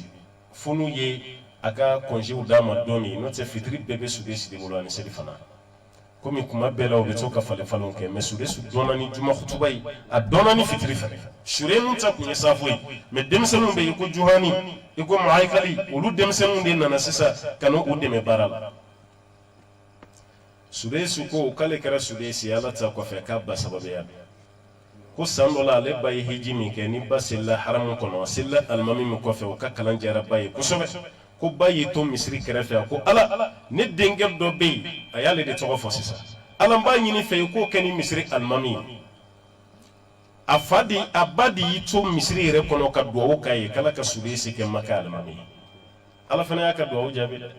fo n'u ye a ka kɔnsew d'a ma don min n'o tɛ fitiri bɛɛ bɛ sudesi de bolo ani seli fana komi kuma bɛɛ la u bɛ to ka falen-falenw kɛ mais sudesi dɔnna ni juma kutuba ye a dɔnna ni fitiri fana sure nun ta kun ye safo ye mais denmisɛnninw bɛ yen ko juhani i ko mahaikali olu denmisɛnninw de nana sisan ka n'u dɛmɛ baara la sudesi ko k'ale kɛra sudesi ye ala ta kɔfɛ k'a ba sababuya ko san dɔ la ale ba ye hiji min kɛ ni ba selila haramu kɔnɔ a selila alimami min kɔfɛ o ka kalan diyara ba ye kosɛbɛ ko ba y'i to misiri kɛrɛfɛ a ko ala ne denkɛ dɔ bɛ yen a y'ale de tɔgɔ fɔ sisan ala n b'a ɲini fɛ i k'o kɛ ni misiri alimami ye a ba de y'i to misiri yɛrɛ kɔnɔ ka duwawu k'a ye k'ala ka sudesi kɛ maka alimami ye ala fana y'a ka duwawu jaabi dɛ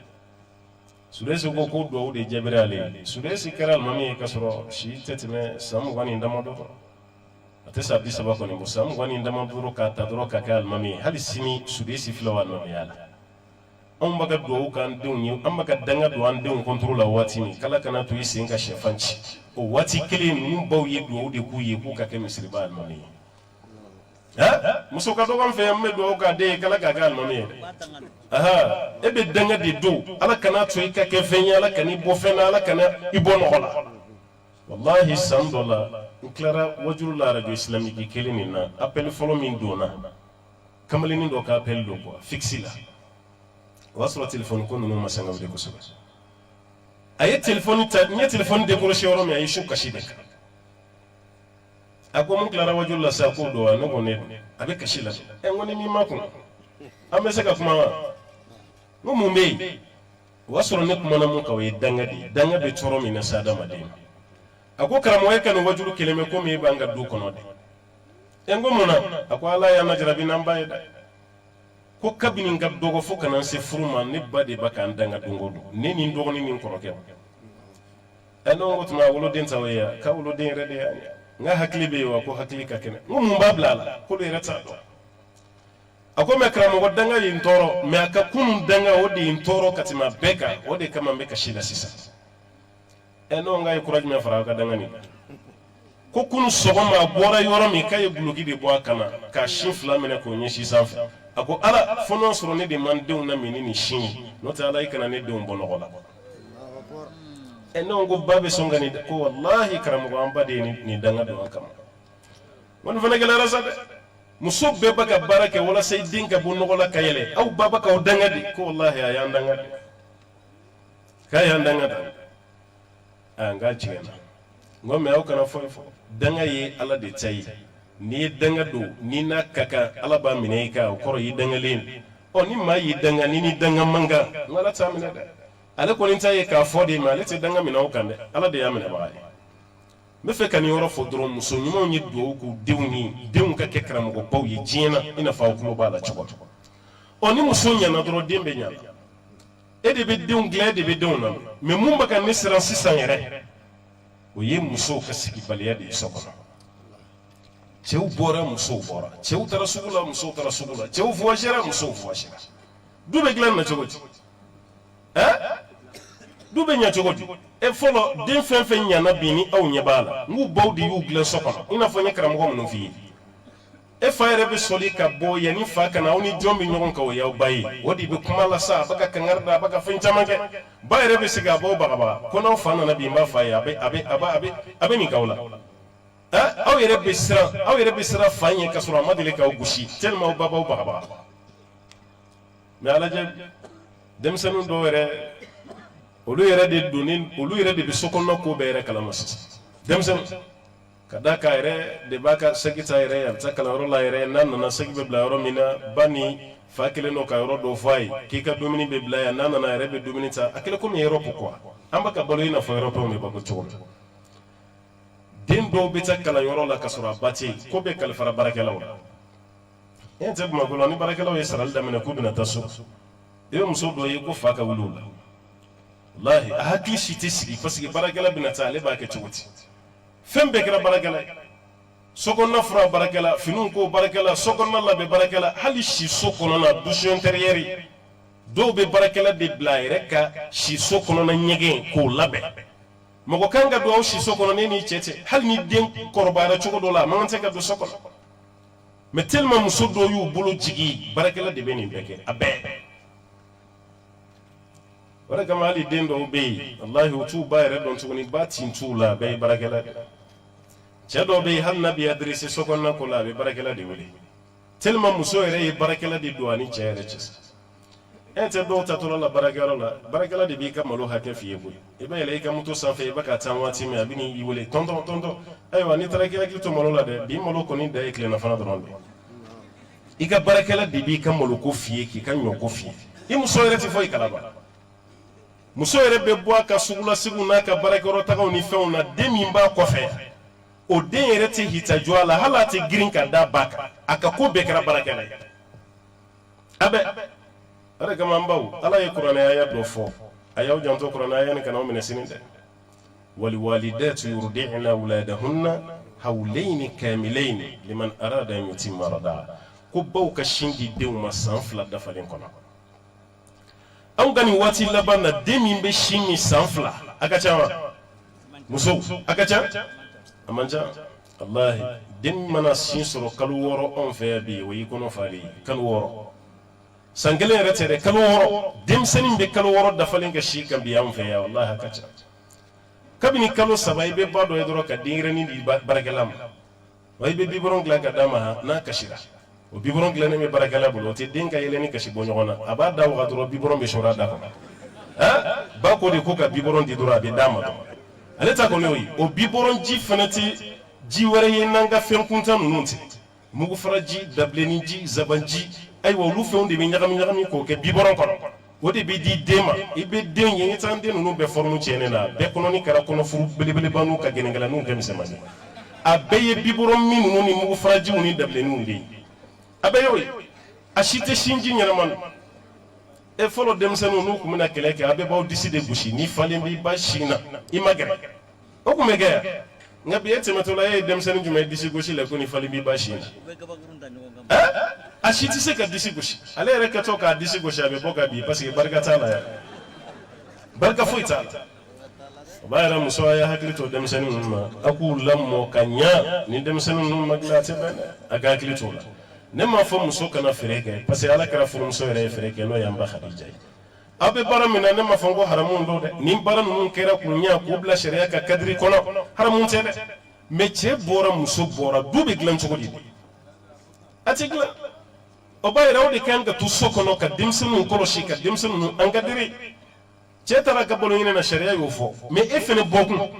sudesi ko ko duwawu de jaabira ale ye sudesi kɛra alimami ye k'a sɔrɔ si tɛ tɛmɛ san 20 ni damadɔ kan a tɛ sa 30 kɔni bɔ san 20 ni damadɔ k'a ta dɔrɔn ka kɛ alimami ye hali sini sudesi filɛ o alimamiya la anw b'a ka duwawu k'an denw ye an b'a ka danga don an denw kɔntoro la waati min k'ala kana to i sen ka sɛfan ci o waati kelen ninnu baw ye duwawu de k'u ye k'u ka kɛ misiriba alimami ye muso ka dɔgɔ an fɛ yan n bɛ duwawu k'a den ye k'ala k'a kɛ alimami ye e bɛ danga de don ala kana to i ka kɛ fɛn ye ala kana i bɔ fɛn na ala kana i bɔ nɔgɔ la wallahi san dɔ la n tilara wajulu la radio islamique kelen nin na appel fɔlɔ min donna kamalennin dɔ ka appel don quoi fixe la o y'a sɔrɔ telefɔni ko ninnu ma sanga o de kosɛbɛ a ye telefɔni ta n ye telefɔni décroché yɔrɔ min a ye su kasi de kan a ko mun tilara wajulu la sa k'o don wa ne ko ne don a bɛ kasi la n ko ni min ma kun an bɛ se ka kuma wa n ko mun bɛ yen o y'a sɔrɔ ne kumana mun kan o ye danga de ye danga bɛ tɔɔrɔ min na se adamaden ma a ko karamɔgɔ ka nin wajulu kelen bɛ komi e b'an ka du kɔnɔ de n ko mun na a ko ala y'an lajarabi n'an ba ye dɛ ko kabini n ka dɔgɔ fo ka na se furu ma ne ba de b'a k'an danga don o don ne ni n dɔgɔnin ni n kɔrɔkɛ ne ko tuma woloden t'aw ye yan k'a woloden yɛrɛ de y'an ye n ka hakili bɛ yen wa ko hakili ka kɛnɛ n ko mun b'a bila a la k'olu yɛrɛ t'a dɔn a ko mɛ karamɔgɔ danga ye n tɔɔrɔ mɛ a ka kunun danga o de ye n tɔɔrɔ ka tɛmɛ a bɛɛ kan o de kama n bɛ kasi la sisan ne ko n k'a ye kura jumɛn fara aw ka danga nin ko kunu sɔgɔma a bɔra yɔrɔ min k'a ye guloki de bɔ a kan na k'a sin fila minɛ k'o ɲɛsin sanfɛ a ko ala fo n'a sɔrɔ ne de man denw lamini ni sin ye n'o tɛ ala i kana ne denw bɔ nɔgɔ la ne ko ba bɛ sɔn ka nin ko walahi karamɔgɔ an ba de ye nin danga don an kama ko nin fana gɛlɛyara sa dɛ muso bɛɛ bɛ ka baara kɛ walasa i den ka bɔ nɔgɔ la ka yɛlɛ aw ba bɛ k'aw danga de ko walahi a y'an danga de k'a y'an danga de n k'a jigɛnna n ko mɛ aw kana foyi fɔ danga ye ala de ta ye n'i ye danga don n'i n'a ka kan ala b'a minɛ i kan o kɔrɔ y'i dangalen ni maa y'i danga ni ni danga man kan n ala t'a minɛ dɛ ale kɔni ta ye k'a fɔ de mais ale tɛ danga minɛ aw kan dɛ ala de y'a minɛbaga ye n bɛ fɛ ka nin yɔrɔ fɔ dɔrɔn muso ɲumanw ye duwawu k'u denw ni denw ka kɛ karamɔgɔbaw ye diɲɛ na i n'a fɔ aw tulo b'a la cogo ni muso ɲɛna dɔrɔn den bɛ ɲa e de bɛ denw dilan e de bɛ denw na mais mun bɛ ka ne siran sisan yɛrɛ o ye musow ka sigibaliya de ye so kɔnɔ cɛw bɔra musow bɔra cɛw taara sugu la musow taara sugu la cɛw voyagera musow voyagera du bɛ dilan na cogo di du bɛ ɲɛ cogo di fɔlɔ den fɛn fɛn ɲana bi ni aw ɲɛ b'a la n k'u baw de y'u dilan so kɔnɔ i n'a fɔ n ye karamɔgɔ minnu f'i ye e fa yɛrɛ bɛ sɔli ka bɔ yanni fa kana aw ni jɔn bɛ ɲɔgɔn kan o y'aw ba ye o de bɛ kuma la sa a bɛ ka kangari da a bɛ ka fɛn caman kɛ ba yɛrɛ bɛ se k'a baw bagabaga ko n'aw fa nana bi n b'a f'a ye a bɛ nin k'aw la aw yɛrɛ bɛ siran fa ɲɛ ka sɔrɔ a ma deli k'aw gosi tellement aw ba b'aw bagabaga mais ala jɛ denmisɛnnin dɔw yɛrɛ olu yɛrɛ de bɛ sokɔnɔna ko bɛɛ yɛrɛ kalama sisan denmisɛnnin ka d'a kan yɛrɛ de b'a ka segi ta yɛrɛ a bɛ taa kalanyɔrɔ la yɛrɛ n'a nana segi bɛ bila yɔrɔ min na ba ni fa kelen don ka yɔrɔ dɔ fɔ a ye k'i ka dumuni bɛ bila yan n'a nana yɛrɛ bɛ dumuni ta a kɛlen komi Europe quoi an bɛ ka balo i n'a fɔ Européenw bɛ balo cogo min den dɔw bɛ taa kalanyɔrɔ la ka sɔrɔ a ba tɛ yen ko bɛɛ kalifara baarakɛlaw la e tɛ Bamakɔ la ni baarakɛlaw ye sarali daminɛ k'u bɛna taa so i bɛ muso dɔ ye ko fa ka wuli o la wallahi a hakili si tɛ sigi parce que baarakɛla bɛna taa ale b'a kɛ cogo di fɛn bɛɛ kɛra baarakɛla ye sokɔnɔna fura baarakɛla finiw ko baarakɛla sokɔnɔna labɛn baarakɛla hali si so kɔnɔna douche intérieure dɔw bɛ baarakɛla de bila a yɛrɛ ka si so kɔnɔna ɲɛgɛn k'o labɛn mɔgɔ kan ka don aw si so kɔnɔ ne n'i cɛ cɛ hali ni den kɔrɔbayara cogo dɔ la a man kan tɛ ka don so kɔnɔ mais tellement muso dɔw y'u bolo jigin baarakɛla de bɛ nin bɛɛ kɛ a bɛɛ o de kama hali den dɔw bɛ yen walahi u t'u ba yɛrɛ dɔn tuguni ba tin t'u la a bɛɛ ye baarakɛla de cɛ dɔw bɛ yen hali n'a bɛ adressé so kɔnɔna ko la a bɛ baarakɛla de wele tellement muso yɛrɛ ye baarakɛla de don a ni cɛ yɛrɛ cɛ e tɛ dɔw tatɔla la baarakɛyɔrɔ la baarakɛla de b'i ka malo hakɛ f'i ye koyi i bɛ yɛlɛ i ka moto sanfɛ i bɛ ka taa waati min a bɛ n'i wele tɔntɔn ayiwa n'i taara k'i hakili to malo la dɛ bi malo kɔni da ye tilennafana dɔrɔn de i ka baarakɛla de b'i ka malo ko f'i ye k'i ka ɲɔ ko f'i ye i muso yɛrɛ tɛ fɔ i kalama muso yɛrɛ bɛ bɔ a ka sugula segu n'a ka baarakɛyɔrɔ tagaw ni fɛnw na den min b'a kɔfɛ o den yɛrɛ tɛ hitajɔ a la hali a tɛ girin ka da ba kan a ka ko bɛɛ kɛra baarakɛla ye a bɛ ala kama an baw ala ye kuranɛaya dɔ fɔ a y'aw janto kuranɛaya ni kana aw minɛ sini dɛ waliwalidatu yurdi'na awladahunna hawlayni kamilayni liman arada an yutimma radaa ko baw ka sin di denw ma san 2 dafalen kɔnɔ anw ka nin waati laban na den min bɛ sin min san 2 a ka ca wa muso a ka ca a man ca wallahi den mana sin sɔrɔ kalo 6 anw fɛ yan bi o y'i kɔnɔ falen kalo 6 san kelen yɛrɛ tɛ dɛ kalo 6 denmisɛnnin bɛ kalo 6 dafalen ka si kan bi anw fɛ yan wallahi a ka ca kabini kalo 3 i bɛ ba dɔ ye dɔrɔn ka denyɛrɛnin di baarakɛla ma wa i bɛ biberon dilan ka d'a ma n'a kasira o biberon dilannen bɛ baarakɛla bolo o tɛ den ka yɛlɛ ni kasi bɔ ɲɔgɔn na a b'a da waga dɔrɔn biberon bɛ sɔrɔ a da kɔnɔ ba ko de ko ka biberon di dɔrɔn a bɛ d'a ma dɔrɔn ale ta kɔni y'o ye o biberon ji fana tɛ ji wɛrɛ ye n'an ka fɛn kuntan ninnu tɛ mugufara ji dabilenni ji zaban ji ayiwa olu fɛnw de bɛ ɲagami ɲagami k'o kɛ biberon kɔnɔ o de bɛ di den ma i bɛ den ye i t'an den ninnu bɛɛ forme tiɲɛnen na bɛɛ kɔnɔni kɛra kɔnɔfuru belebeleba n'u ka gɛnɛgɛlɛninw kɛ misɛnmanin a bɛɛ ye biberon min ninnu ni mugufarajiw ni dabilenninw de ye a bɛɛ y'o ye a si tɛ sinji ɲɛnama don e fɔlɔ denmisɛnninw n'u tun bɛna kɛlɛ kɛ a bɛɛ b'aw disi de gosi ni falen b'i ba sin na i ma gɛrɛ o tun bɛ kɛ yan nka bi e tɛmɛtɔ la e ye denmisɛnnin jumɛn ye disi gosi la ko ni falen b'i ba sin na a si tɛ se ka disi gosi ale yɛrɛ kɛtɔ k'a disi gosi a bɛ bɔ ka bin parce que barika t'a la yɛrɛ barika foyi t'a la o b'a yɛrɛ muso a ye hakili to denmisɛnnin ninnu ma a k'u lamɔ ka ɲa ni denmisɛnnin ninnu ma dilan a tɛ bɛn dɛ a ka hakili to o la ne m'a fɔ muso kana feere kɛ parce que ala kɛra furumuso yɛrɛ ye feere kɛ n'o y'an ba Khadija ye aw bɛ baara min na ne m'a fɔ ko haramu don dɛ ni baara ninnu kɛra k'u ɲa k'u bila sariya ka kadiri kɔnɔ haramu tɛ dɛ mais cɛ bɔra muso bɔra du bɛ dilan cogo di a tɛ dilan o b'a yɛrɛ o de kan ka to so kɔnɔ ka denmisɛnninw kɔlɔsi ka denmisɛnninw encadrer cɛ taara ka balo ɲini na sariya y'o fɔ mais e fɛnɛ bɔkun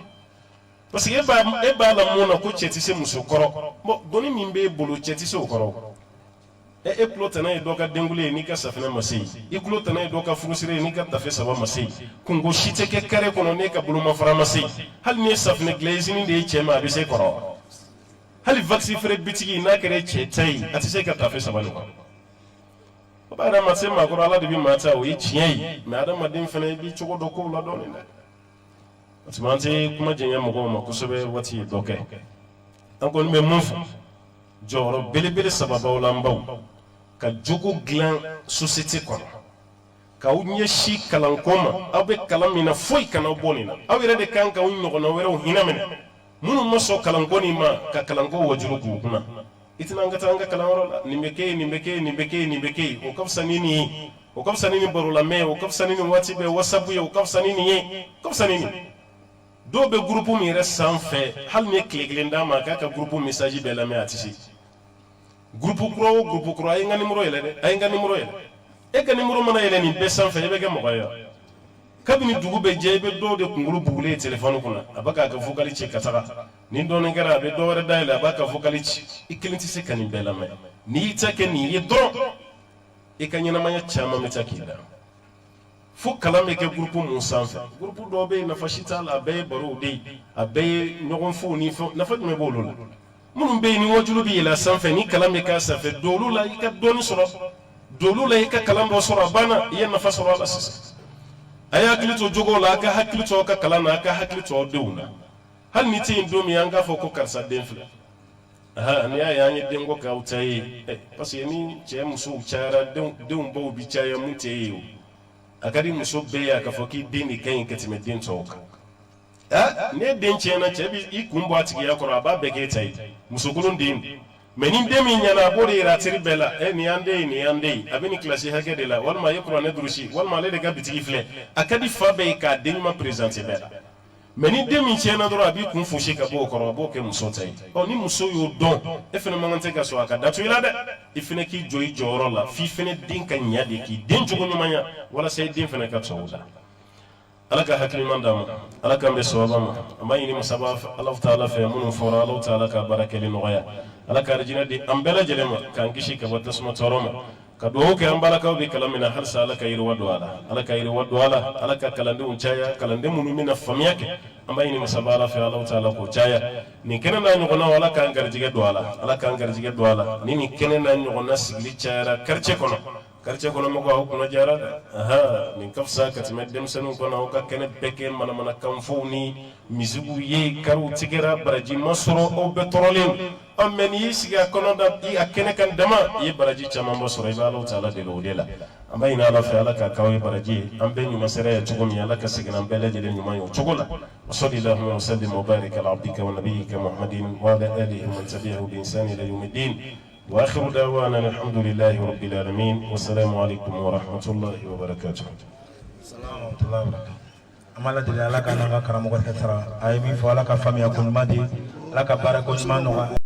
parce que e b'a la mun na ko cɛ tɛ se muso kɔrɔ bon doni min b'e bolo cɛ tɛ se o kɔrɔ e tulo tana ye dɔ ka denkuli ye n'i ka safinɛ ma se i tulo tana ye dɔ ka furusiri ye n'i ka tafe 3 ma se kungo si tɛ kɛ kare kɔnɔ n'e ka bolomafara ma se hali ni ye safinɛ dilan usine de ye cɛ ma a bɛ se kɔrɔ hali vaccin feere bitigi n'a kɛra cɛ ta ye a tɛ se ka tafe 3 ɲɔgɔn o b'a yɛrɛ ma se maakɔrɔ ala de bɛ maa ta o ye tiɲɛ ye mais adamaden fana i b'i cogo dɔ kow la dɔɔnin dɛ o tuma an tɛ kuma jɛngɛ mɔgɔw ma kosɛbɛ waati ye dɔ kɛ an kɔni bɛ mun fɔ jɔyɔrɔ belebele sababaw la an baw ka jogo dilan société kɔnɔ k'aw ɲɛsin kalanko ma aw bɛ kalan min na foyi kana bɔ nin na aw yɛrɛ de kan k'aw ɲɔgɔnna wɛrɛw hinɛ minɛ minnu ma sɔn kalanko nin ma ka kalanko wajulu k'u kunna i tɛna an ka taa an ka kalanyɔrɔ la nin bɛ kɛ yen nin bɛ kɛ yen nin bɛ kɛ yen nin bɛ kɛ yen o ka fisa ni nin ye o ka fisa ni nin barolamɛ o ka fisa ni nin waati bɛɛ whatsapp ye o ka fisa ni nin ye o ka fisa ni nin dɔw bɛ groupe min yɛrɛ sanfɛ hali ni ye tile kelen d'a ma k'a ka groupe message bɛɛ lamɛn a tɛ se groupe kura o groupe kura a ye n ka numéro yɛlɛ dɛ a ye n ka numéro yɛlɛ e ka numéro mana yɛlɛ nin bɛɛ sanfɛ e bɛ kɛ mɔgɔ ye kabini dugu bɛ jɛ i bɛ dɔw de kunkolo bugulen ye téléphone kunna a b'a k'a ka vocal ci ka taga ni dɔɔnin kɛra a bɛ dɔ wɛrɛ dayɛlɛ a b'a ka vocal ci i kelen tɛ se ka nin bɛɛ lamɛn n'i y'i ta kɛ nin ye dɔrɔn i ka ɲɛnamaya caman bɛ taa k'i da fo kalan bɛ kɛ groupe mun sanfɛ groupe dɔw bɛ yen nafa si t'a la a bɛɛ ye barow de ye a bɛɛ ye ɲɔgɔn fo ni fɛn nafa jumɛn b'olu la minnu bɛ yen ni wajulu bɛ yɛlɛ sanfɛ ni kalan bɛ k'a sanfɛ dɔw la i ka dɔɔnin sɔrɔ dɔw la i ka kalan dɔ sɔrɔ a banna i ye nafa sɔrɔ a la sisan ay hakili to jogo la ka hakili to ka kala na ka hakili to deuna hal ni tin do mi anga fo ko karsa den fle ni ya ni den go ka utai parce que ni je muso chara den bo bi chaya mun te yi akadi muso be ya ka fo ki den ni kan ka time den to ka ne den chena chebi ikumbo atigi ya ko aba be ke tai muso gulun din menin demi nyana bori ratiri bela ni ande abini klasi hake de la walma yekro ne drushi walma le de ga bitigi fle akadi fabe ka denima présenter bela menin demi chena doro abi kun fushi ka bo koro bo ke muso tai ni muso yo don e fene mangante ka so aka datu ila de ifene ki joyi joro la fi fene din ka nyade ki den jogo nyumanya wala sai din fene ka tsoda alaka hakili mandam alaka mbe sawabama amayini musabaf Allah ta'ala fa yamun fara Allah ta'ala ka barakali noya alaka rajina di ambela jelema kan kishi ka wata suma toroma ka do ke ambala ka bi kalamina har sa alaka yiri wadwala alaka kalande unchaya kalande munumina famiyake amayini musabala fa Allah ta'ala ko chaya ni kenana nyogona wala kan garjige dwala alaka kan garjige dwala ni kenana nyogona sigli chara karche kono karche kono mo ko no jara min kafsa katime dem senu kono ka kene beke mana kamfuni mizubu ye karu tigera baraji masoro o petrolin ameni yisiga kono da i akene kan dama ye baraji chama masoro iba Allah taala de lodela ambayina ala fa ala ka kawai baraji ambe nyuma sere ya chugum ya laka sigina ambele jele nyuma yo chugula sallallahu wa sallim wa barik ala abdika wa nabiyyika muhammadin wa ala alihi wa tabi'ahu bi ihsan ila yawmiddin وآخر دعوانا الحمد لله رب العالمين والسلام عليكم ورحمة الله وبركاته. السلام ورحمة الله وبركاته. أما الذي لك أنا كرامك كثرة أيمي فلك فمي أكون مادي لك بارك من